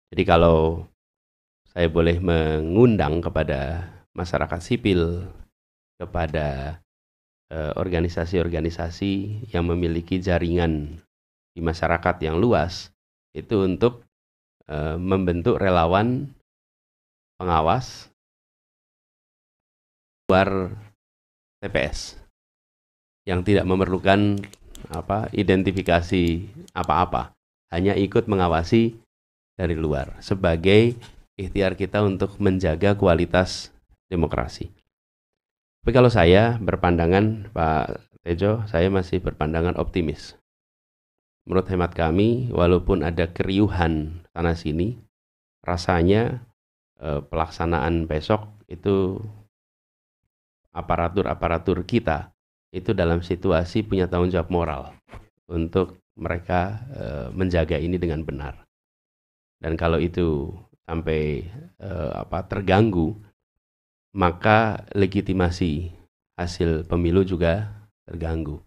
Jadi kalau saya boleh mengundang kepada masyarakat sipil, kepada organisasi-organisasi yang memiliki jaringan di masyarakat yang luas, itu untuk membentuk relawan pengawas luar TPS yang tidak memerlukan identifikasi apa-apa, hanya ikut mengawasi dari luar sebagai ikhtiar kita untuk menjaga kualitas demokrasi. Tapi kalau saya berpandangan, Pak Tejo, saya masih berpandangan optimis. Menurut hemat kami, walaupun ada keriuhan sana sini, rasanya pelaksanaan besok itu aparatur kita itu dalam situasi punya tanggung jawab moral untuk mereka menjaga ini dengan benar. Dan kalau itu sampai terganggu, maka legitimasi hasil pemilu juga terganggu.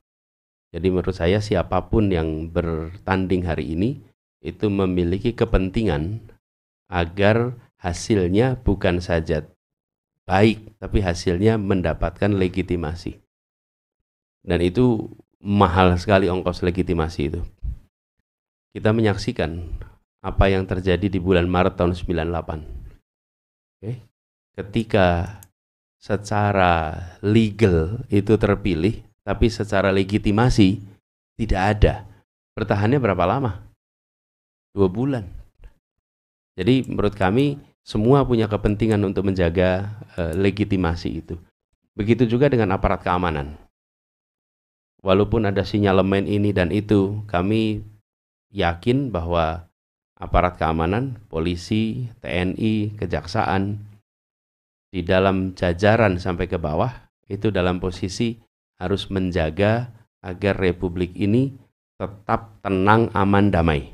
Jadi menurut saya siapapun yang bertanding hari ini itu memiliki kepentingan agar hasilnya bukan saja baik, tapi hasilnya mendapatkan legitimasi. Dan itu mahal sekali ongkos legitimasi itu. Kita menyaksikan apa yang terjadi di bulan Maret tahun 98. Okay. Ketika secara legal itu terpilih, tapi secara legitimasi tidak ada. Bertahannya berapa lama? 2 bulan. Jadi menurut kami semua punya kepentingan untuk menjaga legitimasi itu. Begitu juga dengan aparat keamanan. Walaupun ada sinyalemen ini dan itu, kami yakin bahwa aparat keamanan, polisi, TNI, kejaksaan, di dalam jajaran sampai ke bawah, itu dalam posisi harus menjaga agar republik ini tetap tenang, aman, damai.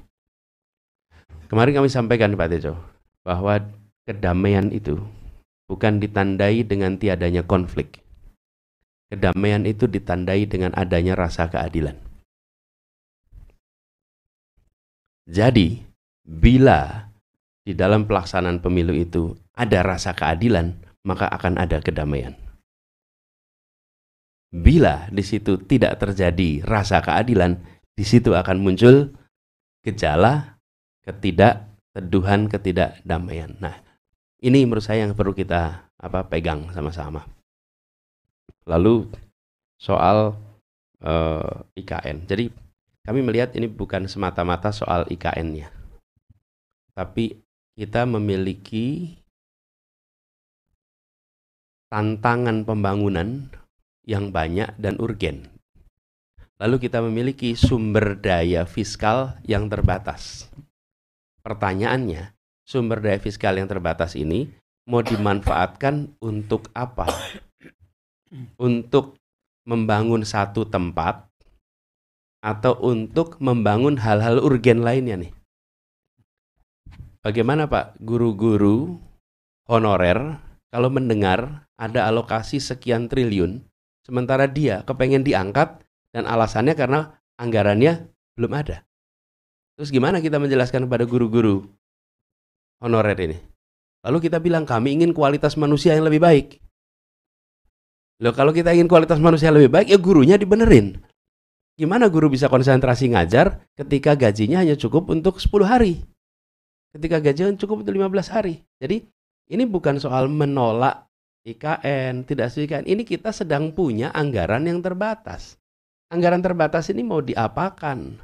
Kemarin kami sampaikan Pak Tejo, bahwa kedamaian itu bukan ditandai dengan tiadanya konflik. Kedamaian itu ditandai dengan adanya rasa keadilan. Jadi, bila di dalam pelaksanaan pemilu itu ada rasa keadilan, maka akan ada kedamaian. Bila di situ tidak terjadi rasa keadilan, di situ akan muncul gejala ketidakteduhan, ketidakdamaian. Nah, ini menurut saya yang perlu kita pegang sama-sama. Lalu soal IKN. Jadi kami melihat ini bukan semata-mata soal IKN-nya, tapi kita memiliki tantangan pembangunan yang banyak dan urgen. Lalu kita memiliki sumber daya fiskal yang terbatas. Pertanyaannya, sumber daya fiskal yang terbatas ini mau dimanfaatkan untuk apa? Untuk membangun satu tempat atau untuk membangun hal-hal urgen lainnya nih? Bagaimana Pak, guru-guru honorer kalau mendengar ada alokasi sekian triliun, sementara dia kepengen diangkat dan alasannya karena anggarannya belum ada. Terus gimana kita menjelaskan kepada guru-guru honorer ini? Lalu kita bilang kami ingin kualitas manusia yang lebih baik. Loh, kalau kita ingin kualitas manusia yang lebih baik, ya gurunya dibenerin. Gimana guru bisa konsentrasi ngajar ketika gajinya hanya cukup untuk 10 hari? Ketika gajinya cukup untuk 15 hari. Jadi ini bukan soal menolak IKN, tidak setuju IKN. Ini kita sedang punya anggaran yang terbatas. Anggaran terbatas ini mau diapakan?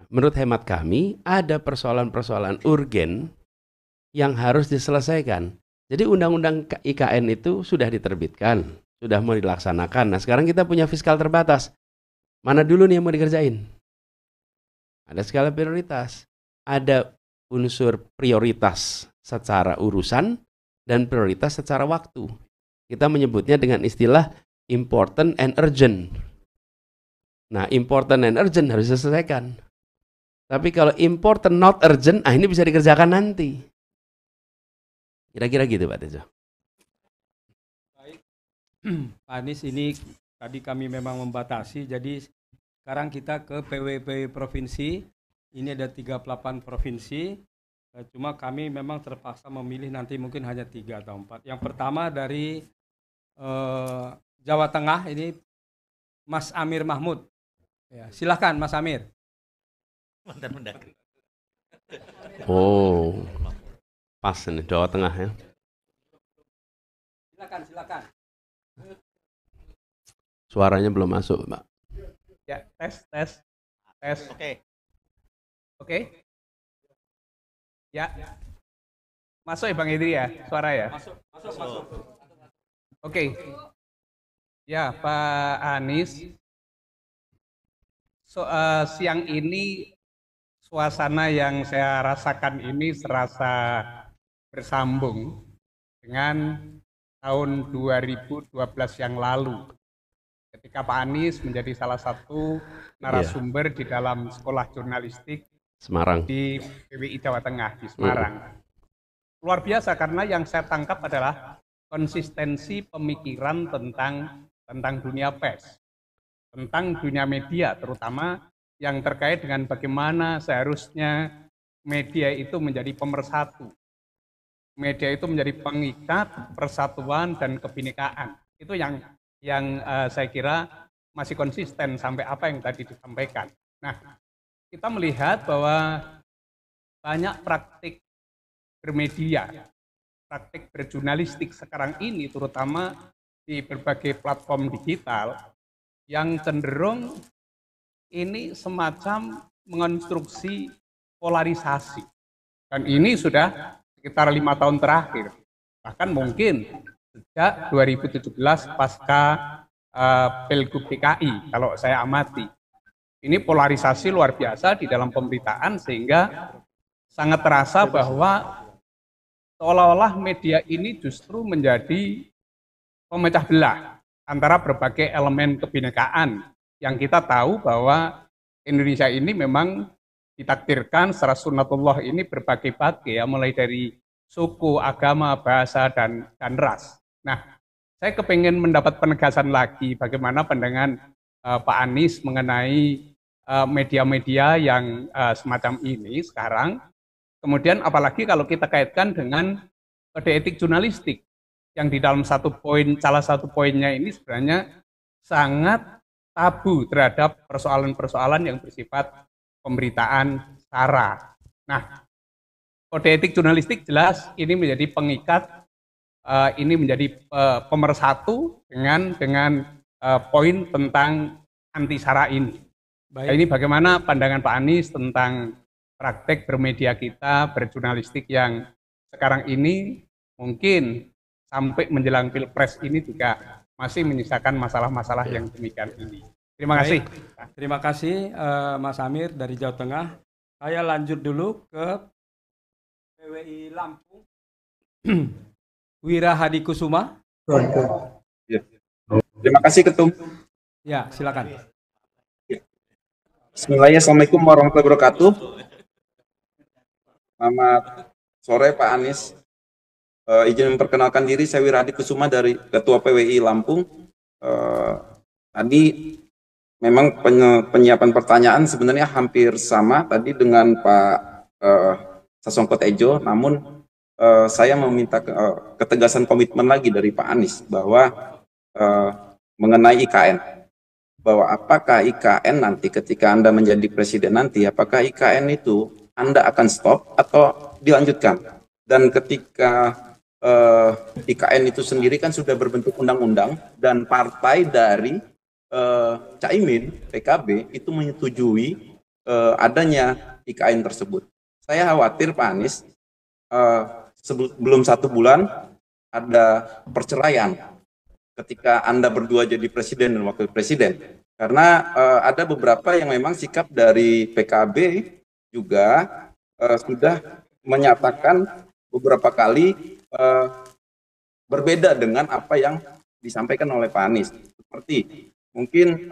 Menurut hemat kami, ada persoalan-persoalan urgen yang harus diselesaikan. Jadi undang-undang IKN itu sudah diterbitkan, sudah mau dilaksanakan. Nah, sekarang kita punya fiskal terbatas. Mana dulu nih yang mau dikerjain? Ada skala prioritas. Ada unsur prioritas secara urusan dan prioritas secara waktu. Kita menyebutnya dengan istilah important and urgent. Nah, important and urgent harus diselesaikan. Tapi kalau important not urgent, ini bisa dikerjakan nanti. Kira-kira gitu Pak Tejo. Baik, Pak Anies, ini tadi kami memang membatasi, jadi sekarang kita ke PWP provinsi. Ini ada 38 provinsi. Cuma kami memang terpaksa memilih nanti mungkin hanya 3 atau 4. Yang pertama dari Jawa Tengah, ini Mas Amir Mahmud. Ya, silakan Mas Amir. Oh, pas nih Jawa Tengah ya. Silakan. Suaranya belum masuk, Mbak. Ya, tes. Oke. Ya. Masuk ya Bang Idri ya, suara ya? Masuk. Oke. Ya, Pak Anies. Siang ini suasana yang saya rasakan ini serasa bersambung dengan tahun 2012 yang lalu. Ketika Pak Anies menjadi salah satu narasumber di dalam sekolah jurnalistik Semarang di PWI Jawa Tengah di Semarang. Luar biasa karena yang saya tangkap adalah konsistensi pemikiran tentang dunia pers, tentang dunia media, terutama yang terkait dengan bagaimana seharusnya media itu menjadi pemersatu. Media itu menjadi pengikat persatuan dan kebinekaan. Itu yang saya kira masih konsisten sampai apa yang tadi disampaikan. Nah, kita melihat bahwa banyak praktik bermedia, praktik berjurnalistik sekarang ini terutama di berbagai platform digital yang cenderung ini semacam mengonstruksi polarisasi. Dan ini sudah sekitar 5 tahun terakhir. Bahkan mungkin sejak 2017 pasca Pilgub DKI, kalau saya amati. Ini polarisasi luar biasa di dalam pemberitaan sehingga sangat terasa bahwa seolah-olah media ini justru menjadi pemecah belah antara berbagai elemen kebinekaan yang kita tahu bahwa Indonesia ini memang ditakdirkan secara sunnatullah ini berbagai-bagai ya, mulai dari suku, agama, bahasa, dan ras. Nah, saya kepingin mendapat penegasan lagi bagaimana pandangan Pak Anies mengenai media-media yang semacam ini sekarang. Kemudian apalagi kalau kita kaitkan dengan kode etik jurnalistik yang di dalam salah satu poinnya ini sebenarnya sangat tabu terhadap persoalan-persoalan yang bersifat pemberitaan sara. Nah, kode etik jurnalistik jelas ini menjadi pengikat, ini menjadi pemersatu dengan poin tentang anti sara ini. Nah, ini bagaimana pandangan Pak Anies tentang praktek bermedia kita, berjurnalistik yang sekarang ini mungkin sampai menjelang Pilpres ini juga masih menyisakan masalah-masalah yang demikian ini. Terima kasih. Terima kasih Mas Amir dari Jawa Tengah. Saya lanjut dulu ke PWI Lampung. Wira Hadi Kusuma. Ya. Terima kasih Ketum. Ya, silakan. Bismillahirrahmanirrahim. Assalamualaikum warahmatullahi wabarakatuh. Selamat sore Pak Anies. Izin memperkenalkan diri, saya Wira Hadi Kusuma dari Ketua PWI Lampung. Tadi memang penyiapan pertanyaan sebenarnya hampir sama tadi dengan Pak Sasongko Tejo, namun saya meminta ketegasan komitmen lagi dari Pak Anies bahwa mengenai IKN, bahwa apakah IKN nanti ketika Anda menjadi presiden nanti, apakah IKN itu Anda akan stop atau dilanjutkan? Dan ketika IKN itu sendiri kan sudah berbentuk undang-undang dan partai dari Caimin, PKB itu menyetujui adanya IKN tersebut. Saya khawatir Pak Anies sebelum 1 bulan ada perceraian ketika Anda berdua jadi presiden dan wakil presiden. Karena ada beberapa yang memang sikap dari PKB juga sudah menyatakan beberapa kali berbeda dengan apa yang disampaikan oleh Pak Anies. Seperti mungkin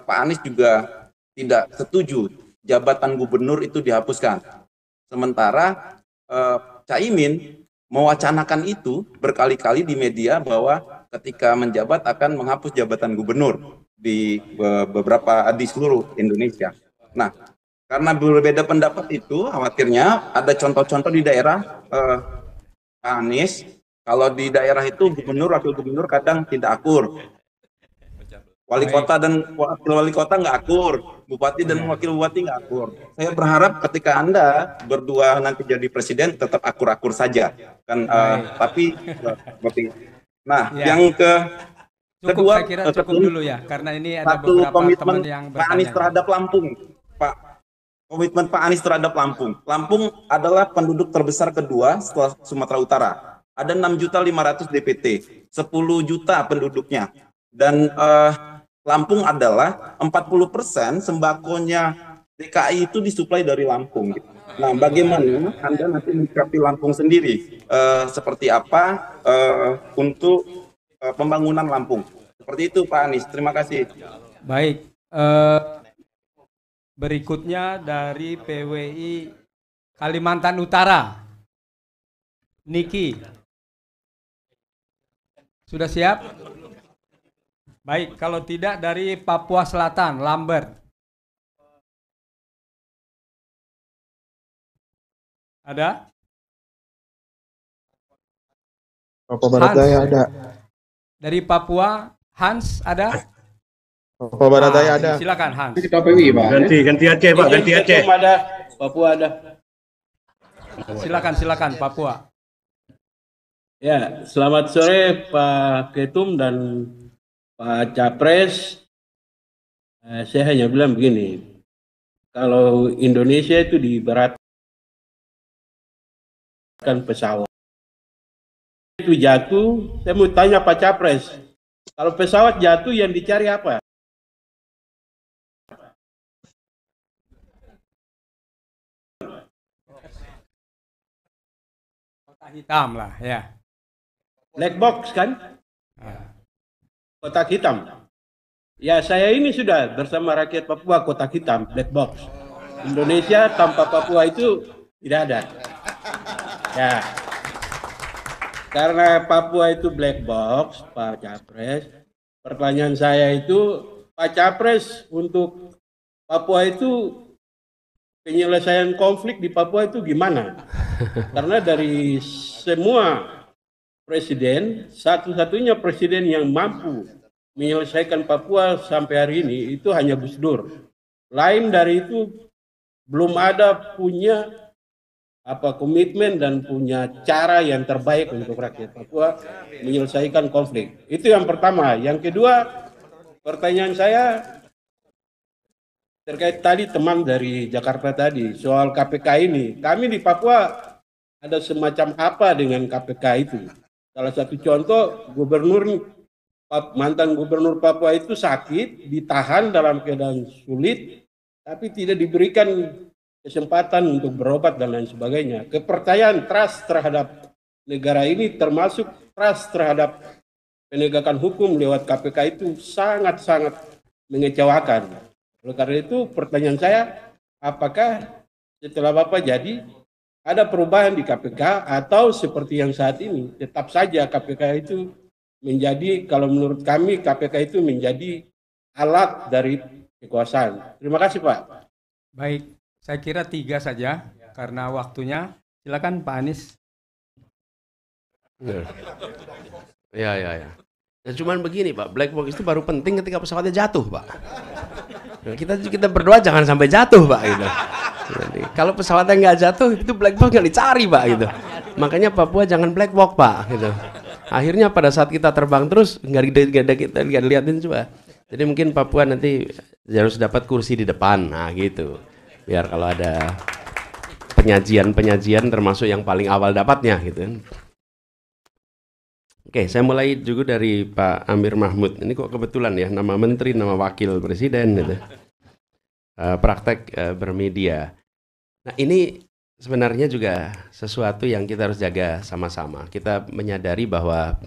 Pak Anies juga tidak setuju jabatan gubernur itu dihapuskan. Sementara Caimin mewacanakan itu berkali-kali di media bahwa ketika menjabat akan menghapus jabatan gubernur di di seluruh Indonesia. Nah, karena berbeda pendapat itu, khawatirnya ada contoh-contoh di daerah Pak Anies. Kalau di daerah itu gubernur, wakil gubernur kadang tidak akur. Wali kota dan wakil wali kota nggak akur, bupati dan wakil bupati nggak akur. Saya berharap ketika Anda berdua nanti jadi presiden tetap akur-akur saja, kan? Tapi seperti, nah, yang kedua, saya kira cukup dulu ya, karena ini ada beberapa komitmen teman yang Pak Anies terhadap Lampung, Pak. Komitmen Pak Anies terhadap Lampung. Lampung adalah penduduk terbesar kedua setelah Sumatera Utara. Ada 6.500.000 DPT, 10 juta penduduknya, dan Lampung adalah 40% sembakonya DKI itu disuplai dari Lampung. Nah, bagaimana Anda nanti menyikapi Lampung sendiri? Seperti apa untuk pembangunan Lampung? Seperti itu Pak Anies. Terima kasih. Baik. Berikutnya dari PWI Kalimantan Utara. Niki. Sudah siap? Baik, kalau tidak dari Papua Selatan, Lambert. Ada? Papua Barat Daya ada. Dari Papua, Hans ada? Papua Barat Daya ada. Silakan Hans. KPWI, Pak. Ganti Aceh, Pak, ganti Aceh. Ada, Papua ada. Silakan Papua. Ya, selamat sore Pak Ketum dan Pak Capres. Saya hanya bilang begini, kalau Indonesia itu diberatkan pesawat itu jatuh, saya mau tanya Pak Capres, kalau pesawat jatuh yang dicari apa? Kotak hitam lah, ya. Black box kan? Kotak hitam. Ya, saya ini sudah bersama rakyat Papua kotak hitam, black box. Indonesia tanpa Papua itu tidak ada. Ya. Karena Papua itu black box, Pak Capres. Pertanyaan saya itu, Pak Capres, untuk Papua itu penyelesaian konflik di Papua itu gimana? Karena dari semua presiden, satu-satunya presiden yang mampu menyelesaikan Papua sampai hari ini itu hanya Gus Dur. Lain dari itu belum ada punya komitmen dan punya cara yang terbaik untuk rakyat Papua menyelesaikan konflik. Itu yang pertama. Yang kedua, pertanyaan saya terkait tadi teman dari Jakarta tadi soal KPK ini. Kami di Papua ada semacam apa dengan KPK itu? Salah satu contoh, mantan gubernur Papua itu sakit, ditahan dalam keadaan sulit, tapi tidak diberikan kesempatan untuk berobat dan lain sebagainya. Kepercayaan, trust terhadap negara ini termasuk trust terhadap penegakan hukum lewat KPK itu sangat-sangat mengecewakan. Oleh karena itu pertanyaan saya, apakah setelah Bapak jadi ada perubahan di KPK atau seperti yang saat ini tetap saja KPK itu menjadi, kalau menurut kami KPK itu menjadi alat dari kekuasaan. Terima kasih Pak. Baik, saya kira 3 saja karena waktunya. Silakan Pak Anies. Ya. Dan cuman begini Pak, black box itu baru penting ketika pesawatnya jatuh Pak. Nah, kita berdoa jangan sampai jatuh Pak gitu. Jadi, kalau pesawatnya nggak jatuh itu black box nggak dicari Pak gitu. Makanya Papua jangan black box Pak, gitu. Akhirnya pada saat kita terbang terus nggak ada liatin coba. Jadi mungkin Papua nanti harus dapat kursi di depan, nah gitu. Biar kalau ada penyajian termasuk yang paling awal dapatnya gitu. Oke, saya mulai juga dari Pak Amir Mahmud. Ini kok kebetulan ya, nama menteri, nama wakil presiden gitu. Praktek bermedia. Nah ini sebenarnya juga sesuatu yang kita harus jaga sama-sama. Kita menyadari bahwa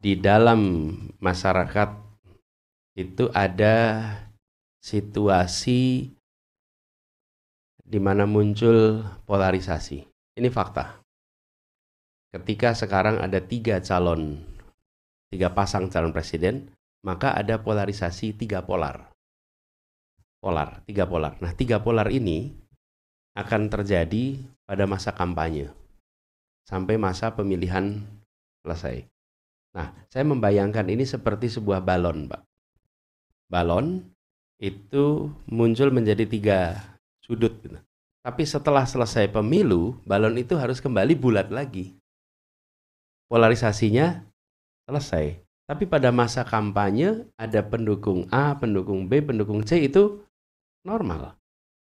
di dalam masyarakat itu ada situasi di mana muncul polarisasi. Ini fakta. Ketika sekarang ada 3 pasang calon presiden, maka ada polarisasi 3 polar. 3 polar. Nah, 3 polar ini akan terjadi pada masa kampanye sampai masa pemilihan selesai. Nah, saya membayangkan ini seperti sebuah balon, Pak. Balon itu muncul menjadi 3 sudut gitu. Tapi setelah selesai pemilu, balon itu harus kembali bulat lagi. Polarisasinya selesai. Tapi pada masa kampanye ada pendukung A, pendukung B, pendukung C itu normal.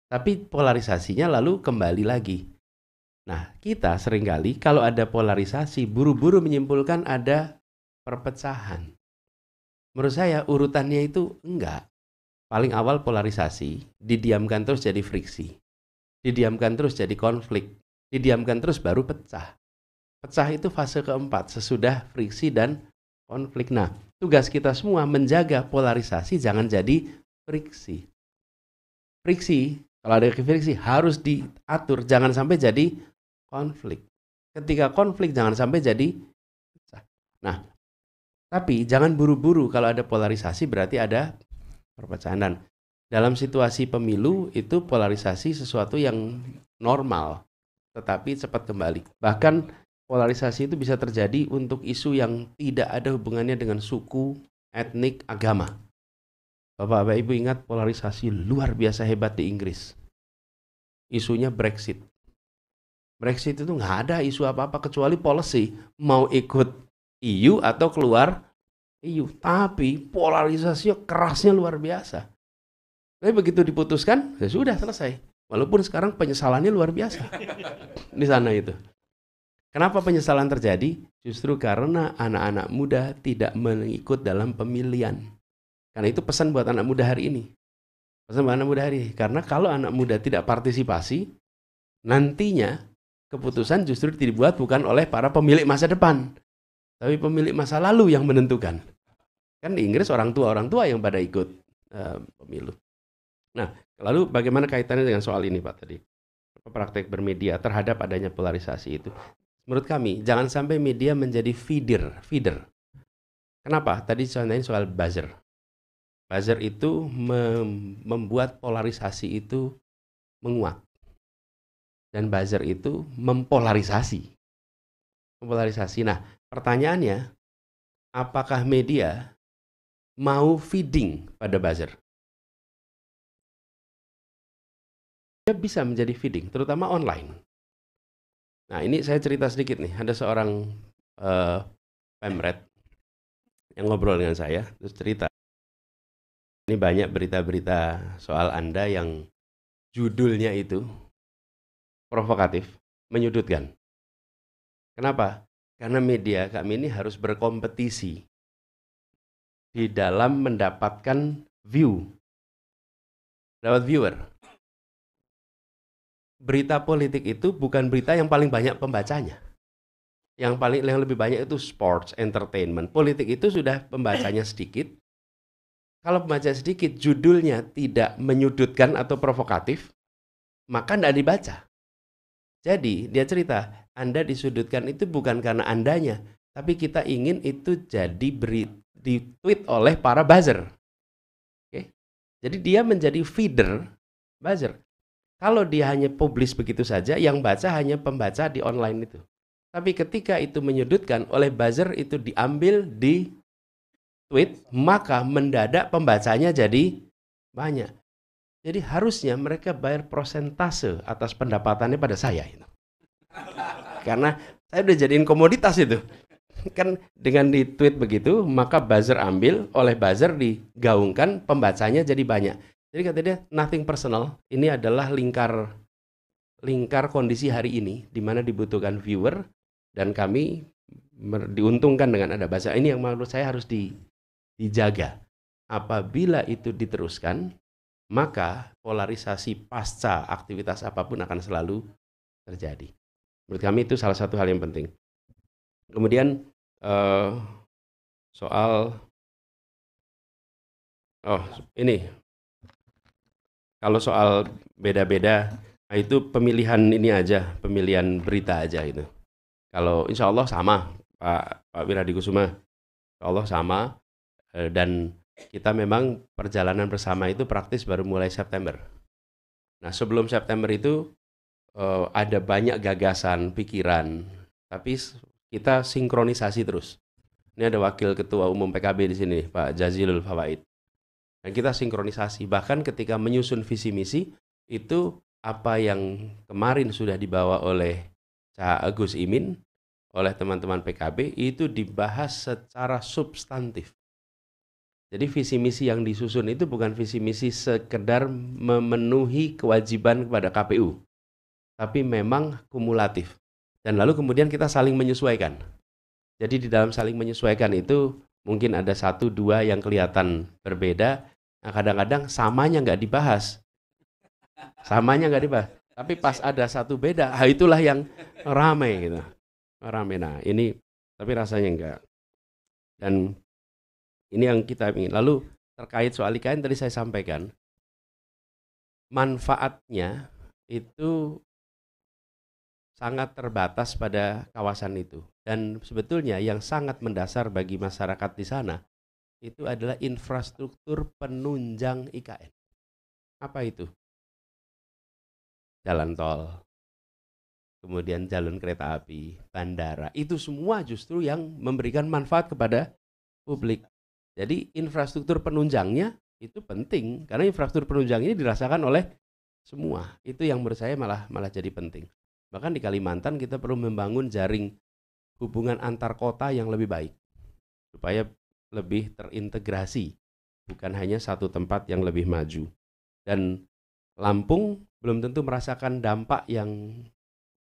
Tapi polarisasinya lalu kembali lagi. Nah, kita seringkali kalau ada polarisasi buru-buru menyimpulkan ada perpecahan. Menurut saya urutannya itu enggak. Paling awal polarisasi, didiamkan terus jadi friksi. Didiamkan terus jadi konflik. Didiamkan terus baru pecah. Pecah itu fase keempat, sesudah friksi dan konflik. Nah, tugas kita semua menjaga polarisasi jangan jadi friksi. Friksi, kalau ada friksi harus diatur, jangan sampai jadi konflik. Ketika konflik jangan sampai jadi pecah. Nah, tapi jangan buru-buru kalau ada polarisasi berarti ada perpecahan. Dan dalam situasi pemilu itu polarisasi sesuatu yang normal, tetapi cepat kembali. Bahkan polarisasi itu bisa terjadi untuk isu yang tidak ada hubungannya dengan suku, etnik, agama. Bapak-bapak Ibu ingat polarisasi luar biasa hebat di Inggris. Isunya Brexit. Brexit itu nggak ada isu apa-apa kecuali policy. Mau ikut EU atau keluar EU. Tapi polarisasinya kerasnya luar biasa. Tapi begitu diputuskan, ya sudah selesai. Walaupun sekarang penyesalannya luar biasa di sana itu. Kenapa penyesalan terjadi? Justru karena anak-anak muda tidak mengikut dalam pemilihan. Karena itu pesan buat anak muda hari ini. Pesan buat anak muda hari ini. Karena kalau anak muda tidak partisipasi, nantinya keputusan justru dibuat bukan oleh para pemilik masa depan, tapi pemilik masa lalu yang menentukan. Kan di Inggris orang tua yang pada ikut pemilu. Nah, lalu bagaimana kaitannya dengan soal ini Pak tadi? Praktek bermedia terhadap adanya polarisasi itu. Menurut kami, jangan sampai media menjadi feeder. Kenapa? Tadi contohnya soal buzzer. Buzzer itu membuat polarisasi itu menguat. Dan buzzer itu mempolarisasi. Nah, pertanyaannya, apakah media mau feeding pada buzzer? Dia bisa menjadi feeding, terutama online. Nah ini saya cerita sedikit nih, ada seorang pemret yang ngobrol dengan saya, terus cerita. Ini banyak berita-berita soal Anda yang judulnya itu provokatif, menyudutkan. Kenapa? Karena media kami ini harus berkompetisi di dalam mendapatkan viewer. Berita politik itu bukan berita yang paling banyak pembacanya. Yang lebih banyak itu sports, entertainment. Politik itu sudah pembacanya sedikit. Kalau pembaca sedikit, judulnya tidak menyudutkan atau provokatif, maka tidak dibaca. Jadi dia cerita, Anda disudutkan itu bukan karena Andanya, tapi kita ingin itu jadi di-tweet oleh para buzzer. Oke? Jadi dia menjadi feeder buzzer. Kalau dia hanya publish begitu saja, yang baca hanya pembaca di online itu. Tapi ketika itu menyudutkan oleh buzzer itu diambil di tweet, maka mendadak pembacanya jadi banyak. Jadi harusnya mereka bayar prosentase atas pendapatannya pada saya. Karena saya udah jadiin komoditas itu. Kan dengan di tweet begitu, maka buzzer ambil, oleh buzzer digaungkan, pembacanya jadi banyak. Jadi kata dia, nothing personal, ini adalah lingkar kondisi hari ini, di mana dibutuhkan viewer, dan kami diuntungkan dengan ada bahasa. Ini yang menurut saya harus dijaga. Apabila itu diteruskan, maka polarisasi pasca aktivitas apapun akan selalu terjadi. Menurut kami itu salah satu hal yang penting. Kemudian soal ini, kalau soal beda-beda, nah itu pemilihan ini aja, pemilihan berita aja itu. Kalau insya Allah sama, Pak Wiradikusuma, insya Allah sama, dan kita memang perjalanan bersama itu praktis baru mulai September. Nah sebelum September itu ada banyak gagasan, pikiran, tapi kita sinkronisasi terus. Ini ada Wakil Ketua Umum PKB di sini, Pak Jazilul Fawaid. Dan kita sinkronisasi, bahkan ketika menyusun visi misi, itu apa yang kemarin sudah dibawa oleh Cak Gus Imin, oleh teman-teman PKB, itu dibahas secara substantif. Jadi visi misi yang disusun itu bukan visi misi sekedar memenuhi kewajiban kepada KPU, tapi memang kumulatif. Dan lalu kemudian kita saling menyesuaikan. Jadi di dalam saling menyesuaikan itu mungkin ada 1-2 yang kelihatan berbeda. Nah, kadang-kadang samanya nggak dibahas. Tapi pas ada satu beda, itulah yang ramai gitu. Ramai. Nah ini tapi rasanya enggak. Dan ini yang kita ingin. Lalu terkait soal IKN tadi saya sampaikan, manfaatnya itu sangat terbatas pada kawasan itu. Dan sebetulnya yang sangat mendasar bagi masyarakat di sana itu adalah infrastruktur penunjang IKN. Apa itu? Jalan tol, kemudian jalan kereta api, bandara. Itu semua justru yang memberikan manfaat kepada publik. Jadi infrastruktur penunjangnya itu penting, karena infrastruktur penunjang ini dirasakan oleh semua. Itu yang menurut saya malah jadi penting. Bahkan di Kalimantan kita perlu membangun jaring hubungan antar kota yang lebih baik, supaya lebih terintegrasi, bukan hanya satu tempat yang lebih maju. Dan Lampung belum tentu merasakan dampak yang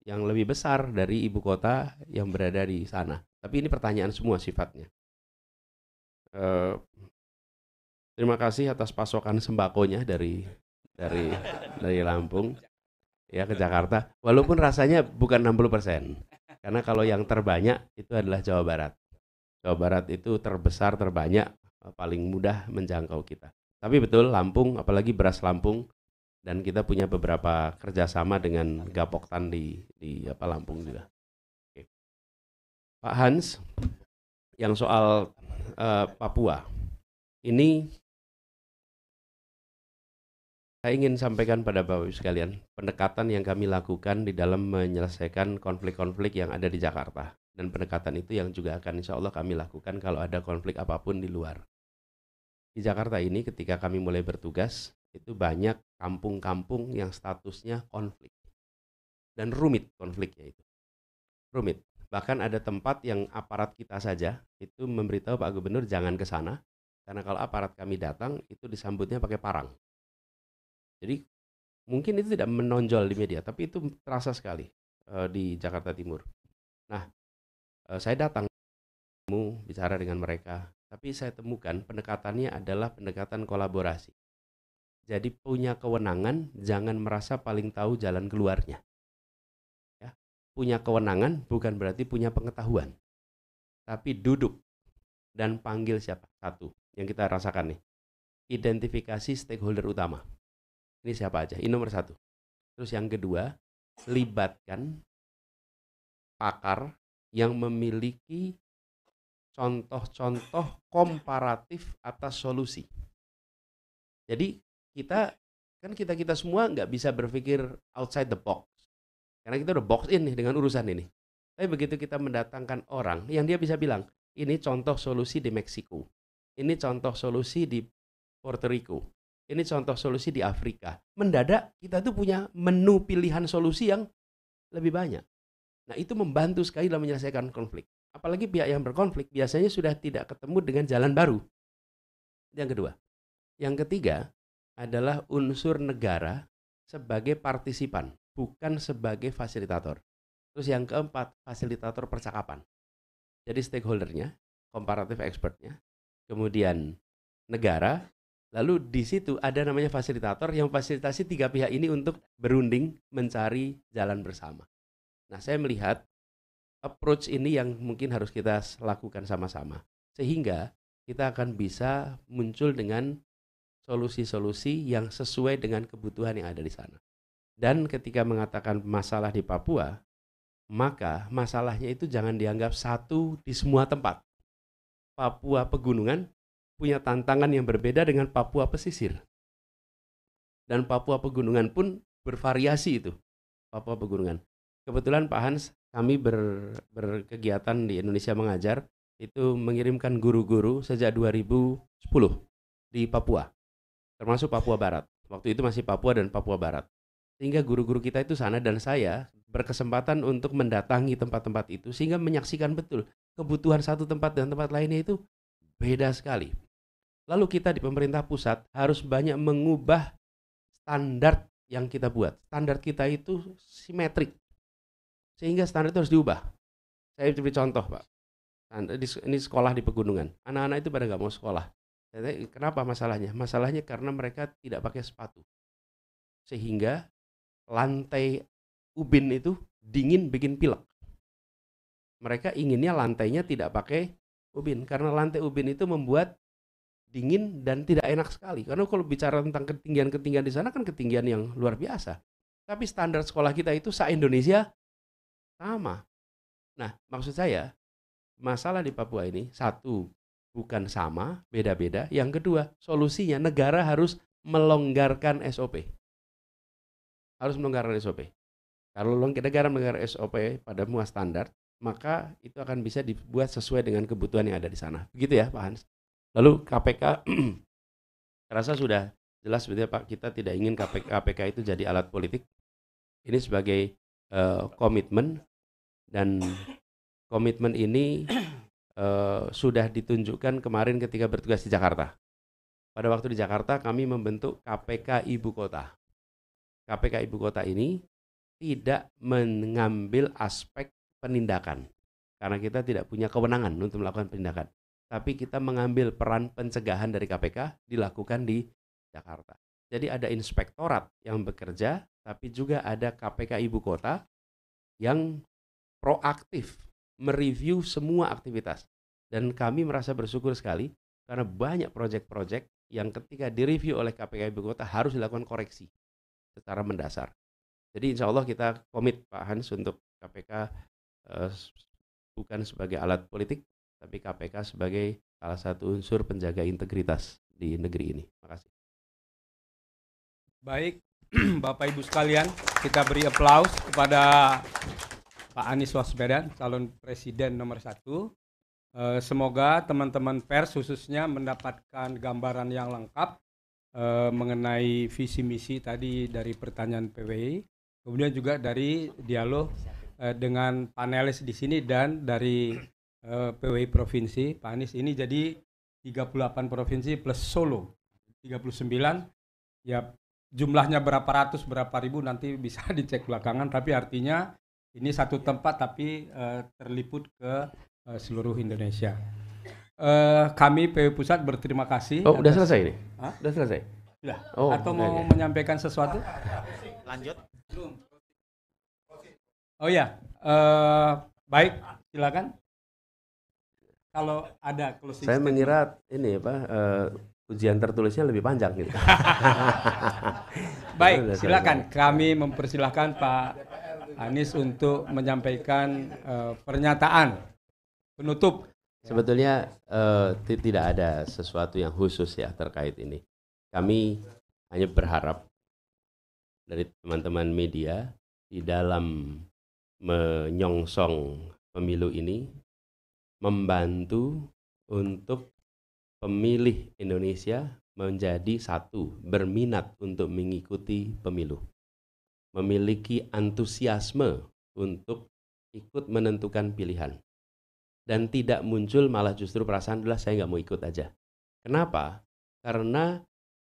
lebih besar dari ibu kota yang berada di sana. Tapi ini pertanyaan semua sifatnya. Terima kasih atas pasokan sembakonya dari Lampung ya ke Jakarta, walaupun rasanya bukan 60%, karena kalau yang terbanyak itu adalah Jawa Barat. Jawa Barat itu terbesar, terbanyak, paling mudah menjangkau kita. Tapi betul Lampung, apalagi beras Lampung, dan kita punya beberapa kerjasama dengan Gapoktan di Lampung juga. Oke. Pak Hans, yang soal Papua, ini saya ingin sampaikan pada Bapak Ibu sekalian, pendekatan yang kami lakukan di dalam menyelesaikan konflik-konflik yang ada di Jakarta. Dan pendekatan itu yang juga akan insya Allah kami lakukan kalau ada konflik apapun di luar. Di Jakarta ini ketika kami mulai bertugas, itu banyak kampung-kampung yang statusnya konflik. Dan rumit konfliknya itu. Rumit. Bahkan ada tempat yang aparat kita saja itu memberitahu Pak Gubernur jangan ke sana, karena kalau aparat kami datang itu disambutnya pakai parang. Jadi mungkin itu tidak menonjol di media, tapi itu terasa sekali di Jakarta Timur. Nah, saya datang bicara dengan mereka, tapi saya temukan pendekatannya adalah pendekatan kolaborasi. Jadi punya kewenangan, jangan merasa paling tahu jalan keluarnya. Ya, punya kewenangan bukan berarti punya pengetahuan, tapi duduk dan panggil siapa? Satu, yang kita rasakan nih, identifikasi stakeholder utama. Ini siapa aja? Ini nomor 1. Terus yang kedua, libatkan pakar yang memiliki contoh-contoh komparatif atas solusi. Jadi kita semua nggak bisa berpikir outside the box, karena kita udah box in nih dengan urusan ini. Tapi begitu kita mendatangkan orang yang dia bisa bilang, ini contoh solusi di Meksiko, ini contoh solusi di Puerto Rico, ini contoh solusi di Afrika. Mendadak kita tuh punya menu pilihan solusi yang lebih banyak. Nah, itu membantu sekali dalam menyelesaikan konflik. Apalagi pihak yang berkonflik biasanya sudah tidak ketemu dengan jalan baru. Yang kedua. Yang ketiga adalah unsur negara sebagai partisipan, bukan sebagai fasilitator. Terus yang keempat, fasilitator percakapan. Jadi stakeholdernya, comparative expertnya, kemudian negara, lalu di situ ada namanya fasilitator yang fasilitasi tiga pihak ini untuk berunding mencari jalan bersama. Nah, saya melihat approach ini yang mungkin harus kita lakukan sama-sama, sehingga kita akan bisa muncul dengan solusi-solusi yang sesuai dengan kebutuhan yang ada di sana. Dan ketika mengatakan masalah di Papua, maka masalahnya itu jangan dianggap satu di semua tempat. Papua pegunungan punya tantangan yang berbeda dengan Papua pesisir. Dan Papua pegunungan pun bervariasi itu, Papua pegunungan. Kebetulan Pak Hans, kami berkegiatan di Indonesia Mengajar, itu mengirimkan guru-guru sejak 2010 di Papua, termasuk Papua Barat. Waktu itu masih Papua dan Papua Barat. Sehingga guru-guru kita itu sana dan saya berkesempatan untuk mendatangi tempat-tempat itu sehingga menyaksikan betul kebutuhan satu tempat dan tempat lainnya itu beda sekali. Lalu kita di pemerintah pusat harus banyak mengubah standar yang kita buat. Standar kita itu simetrik. Sehingga standar itu harus diubah. Saya beri contoh, Pak. Ini sekolah di pegunungan. Anak-anak itu pada nggak mau sekolah. Kenapa masalahnya? Masalahnya karena mereka tidak pakai sepatu. Sehingga lantai ubin itu dingin bikin pilek. Mereka inginnya lantainya tidak pakai ubin. Karena lantai ubin itu membuat dingin dan tidak enak sekali. Karena kalau bicara tentang ketinggian-ketinggian di sana kan ketinggian yang luar biasa. Tapi standar sekolah kita itu se-Indonesia sama. Nah, maksud saya, masalah di Papua ini, satu, bukan sama, beda-beda. Yang kedua, solusinya negara harus melonggarkan SOP. Harus melonggarkan SOP. Kalau negara melonggarkan SOP pada semua standar, maka itu akan bisa dibuat sesuai dengan kebutuhan yang ada di sana. Begitu ya Pak Hans. Lalu KPK, rasa sudah jelas sebetulnya Pak, kita tidak ingin KPK itu jadi alat politik. Ini sebagai komitmen, dan komitmen ini sudah ditunjukkan kemarin ketika bertugas di Jakarta. Pada waktu di Jakarta kami membentuk KPK Ibu Kota. KPK Ibu Kota ini tidak mengambil aspek penindakan, karena kita tidak punya kewenangan untuk melakukan penindakan. Tapi kita mengambil peran pencegahan dari KPK dilakukan di Jakarta. Jadi ada inspektorat yang bekerja, tapi juga ada KPK Ibu Kota yang proaktif mereview semua aktivitas. Dan kami merasa bersyukur sekali karena banyak proyek-proyek yang ketika direview oleh KPK Ibu Kota harus dilakukan koreksi secara mendasar. Jadi insya Allah kita komit Pak Hans untuk KPK bukan sebagai alat politik, tapi KPK sebagai salah satu unsur penjaga integritas di negeri ini. Terima kasih. Baik, Bapak Ibu sekalian, kita beri aplaus kepada Pak Anies Baswedan, calon presiden nomor 1. Semoga teman-teman pers khususnya mendapatkan gambaran yang lengkap mengenai visi misi tadi dari pertanyaan PWI, kemudian juga dari dialog dengan panelis di sini dan dari PWI provinsi. Pak Anies ini jadi 38 provinsi plus Solo 39, ya jumlahnya berapa ratus berapa ribu nanti bisa dicek belakangan, tapi artinya ini satu tempat tapi terliput ke seluruh Indonesia. Kami PW Pusat berterima kasih. Oh, udah selesai ini? Hah? Udah selesai? Sudah. Oh, atau mau menyampaikan sesuatu? Lanjut. Oh ya, baik, silakan. Kalau ada closing saya statement. mengira ini apa ujian tertulisnya lebih panjang gitu. Baik, silakan. Kami mempersilahkan Pak Anies untuk menyampaikan pernyataan penutup. Sebetulnya tidak ada sesuatu yang khusus ya terkait ini. Kami hanya berharap dari teman-teman media di dalam menyongsong pemilu ini membantu untuk pemilih Indonesia menjadi satu, berminat untuk mengikuti pemilu, memiliki antusiasme untuk ikut menentukan pilihan. Dan tidak muncul malah justru perasaan adalah saya nggak mau ikut aja. Kenapa? Karena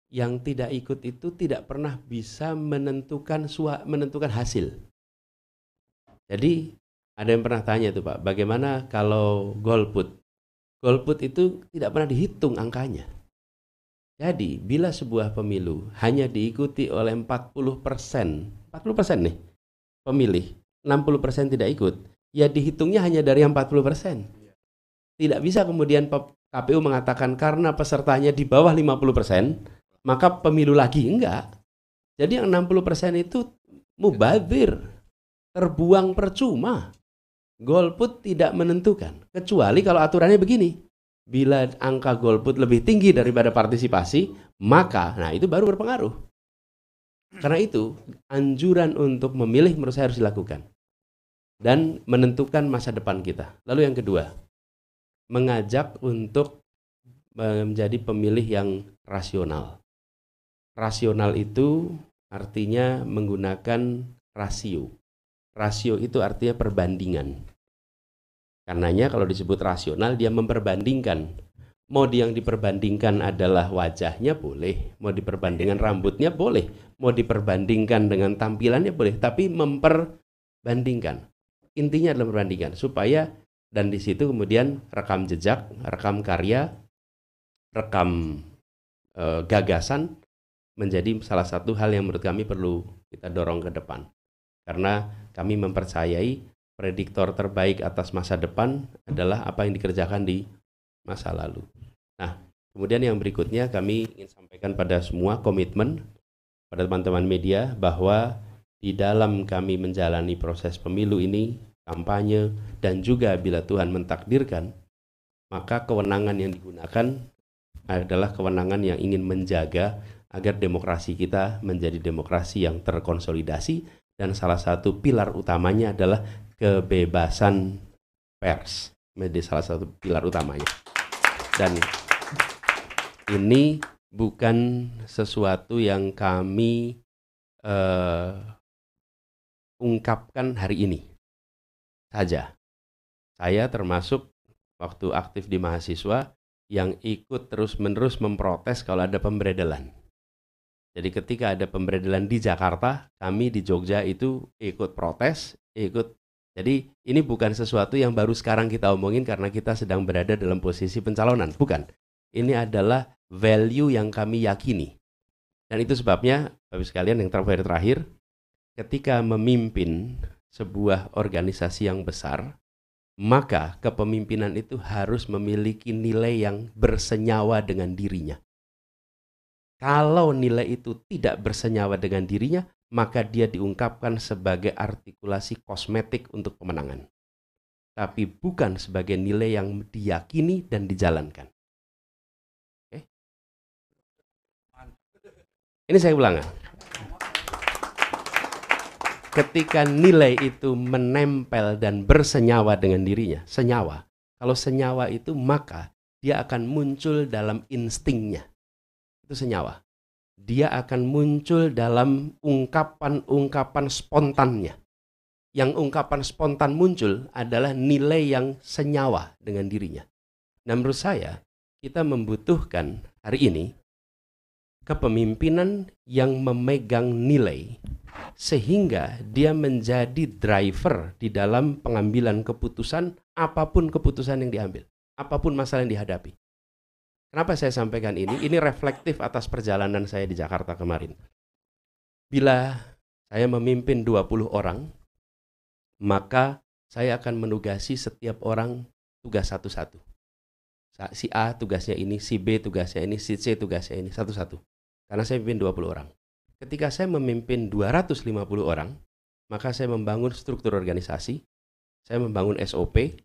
yang tidak ikut itu tidak pernah bisa menentukan hasil. Jadi ada yang pernah tanya tuh Pak, bagaimana kalau golput? Golput itu tidak pernah dihitung angkanya. Jadi bila sebuah pemilu hanya diikuti oleh 40% nih pemilih, 60% tidak ikut, ya dihitungnya hanya dari yang 40%. Tidak bisa kemudian KPU mengatakan karena pesertanya di bawah 50%, maka pemilu lagi, enggak. Jadi yang 60% itu mubazir, terbuang percuma. Golput tidak menentukan, kecuali kalau aturannya begini. Bila angka golput lebih tinggi daripada partisipasi, maka nah itu baru berpengaruh. Karena itu, anjuran untuk memilih menurut saya harus dilakukan. Dan menentukan masa depan kita. Lalu yang kedua, mengajak untuk menjadi pemilih yang rasional. Rasional itu artinya menggunakan rasio. Rasio itu artinya perbandingan. Karenanya kalau disebut rasional, dia memperbandingkan. Mau yang diperbandingkan adalah wajahnya boleh, mau diperbandingkan rambutnya boleh, mau diperbandingkan dengan tampilannya boleh, tapi memperbandingkan. Intinya adalah perbandingan supaya, dan di situ kemudian rekam jejak, rekam karya, rekam gagasan menjadi salah satu hal yang menurut kami perlu kita dorong ke depan. Karena kami mempercayai prediktor terbaik atas masa depan adalah apa yang dikerjakan di masa lalu. Nah, kemudian yang berikutnya kami ingin sampaikan pada semua komitmen pada teman-teman media bahwa di dalam kami menjalani proses pemilu ini, kampanye, dan juga bila Tuhan mentakdirkan, maka kewenangan yang digunakan adalah kewenangan yang ingin menjaga agar demokrasi kita menjadi demokrasi yang terkonsolidasi, dan salah satu pilar utamanya adalah kebebasan pers, menjadi salah satu pilar utamanya. Dan ini bukan sesuatu yang kami ungkapkan hari ini saja. Saya termasuk waktu aktif di mahasiswa yang ikut terus-menerus memprotes kalau ada pemberedelan. Jadi ketika ada pemberedelan di Jakarta, kami di Jogja itu ikut protes, ikut. Jadi ini bukan sesuatu yang baru sekarang kita omongin karena kita sedang berada dalam posisi pencalonan, bukan. Ini adalah value yang kami yakini. Dan itu sebabnya, Bapak sekalian, yang terakhir, ketika memimpin sebuah organisasi yang besar, maka kepemimpinan itu harus memiliki nilai yang bersenyawa dengan dirinya. Kalau nilai itu tidak bersenyawa dengan dirinya, maka dia diungkapkan sebagai artikulasi kosmetik untuk pemenangan. Tapi bukan sebagai nilai yang diyakini dan dijalankan. Oke? Ini saya ulang. Ketika nilai itu menempel dan bersenyawa dengan dirinya, senyawa. Kalau senyawa itu, maka dia akan muncul dalam instingnya. Itu senyawa. Dia akan muncul dalam ungkapan-ungkapan spontannya. Yang ungkapan spontan muncul adalah nilai yang senyawa dengan dirinya. Nah, menurut saya, kita membutuhkan hari ini kepemimpinan yang memegang nilai sehingga dia menjadi driver di dalam pengambilan keputusan, apapun keputusan yang diambil, apapun masalah yang dihadapi. Kenapa saya sampaikan ini? Ini reflektif atas perjalanan saya di Jakarta kemarin. Bila saya memimpin 20 orang, maka saya akan menugasi setiap orang tugas satu-satu. Si A tugasnya ini, si B tugasnya ini, si C tugasnya ini, satu-satu. Karena saya memimpin 20 orang. Ketika saya memimpin 250 orang, maka saya membangun struktur organisasi, saya membangun SOP,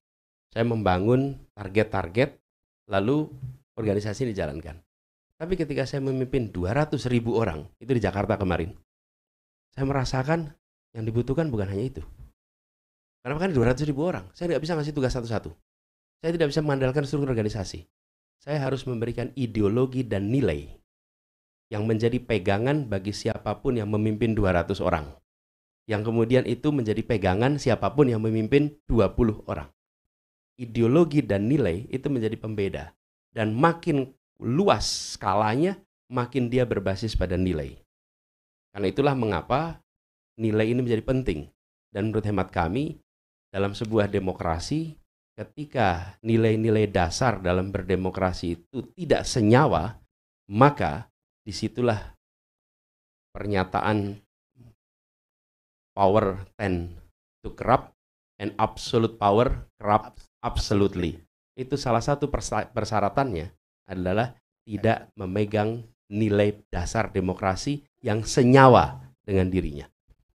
saya membangun target-target, lalu organisasi dijalankan. Tapi ketika saya memimpin 200.000 orang, itu di Jakarta kemarin, saya merasakan yang dibutuhkan bukan hanya itu. Karena kan 200.000 orang, saya tidak bisa ngasih tugas satu-satu. Saya tidak bisa mengandalkan struktur organisasi. Saya harus memberikan ideologi dan nilai yang menjadi pegangan bagi siapapun yang memimpin 200 orang. yang kemudian itu menjadi pegangan siapapun yang memimpin 20 orang. Ideologi dan nilai itu menjadi pembeda. Dan makin luas skalanya, makin dia berbasis pada nilai. Karena itulah mengapa nilai ini menjadi penting. Dan menurut hemat kami, dalam sebuah demokrasi, ketika nilai-nilai dasar dalam berdemokrasi itu tidak senyawa, maka disitulah pernyataan power tend to corrupt and absolute power corrupt absolutely. Itu salah satu persyaratannya adalah tidak memegang nilai dasar demokrasi yang senyawa dengan dirinya.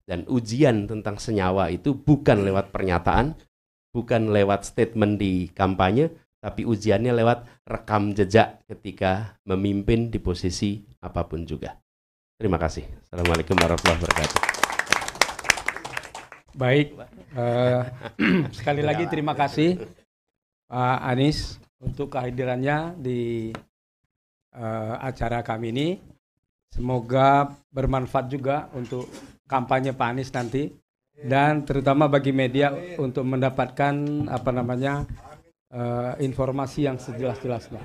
Dan ujian tentang senyawa itu bukan lewat pernyataan, bukan lewat statement di kampanye, tapi ujiannya lewat rekam jejak ketika memimpin di posisi apapun juga. Terima kasih. Assalamualaikum warahmatullahi wabarakatuh. Baik, sekali lagi terima kasih Pak Anies untuk kehadirannya di acara kami ini. Semoga bermanfaat juga untuk kampanye Pak Anies nanti, dan terutama bagi media untuk mendapatkan informasi yang sejelas-jelasnya.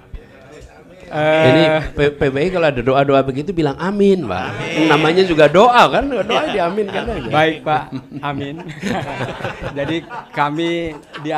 Ini PBI kalau ada doa-doa begitu bilang amin, Pak. Namanya juga doa kan, doa diaminkan aja. Baik Pak, amin. Jadi kami di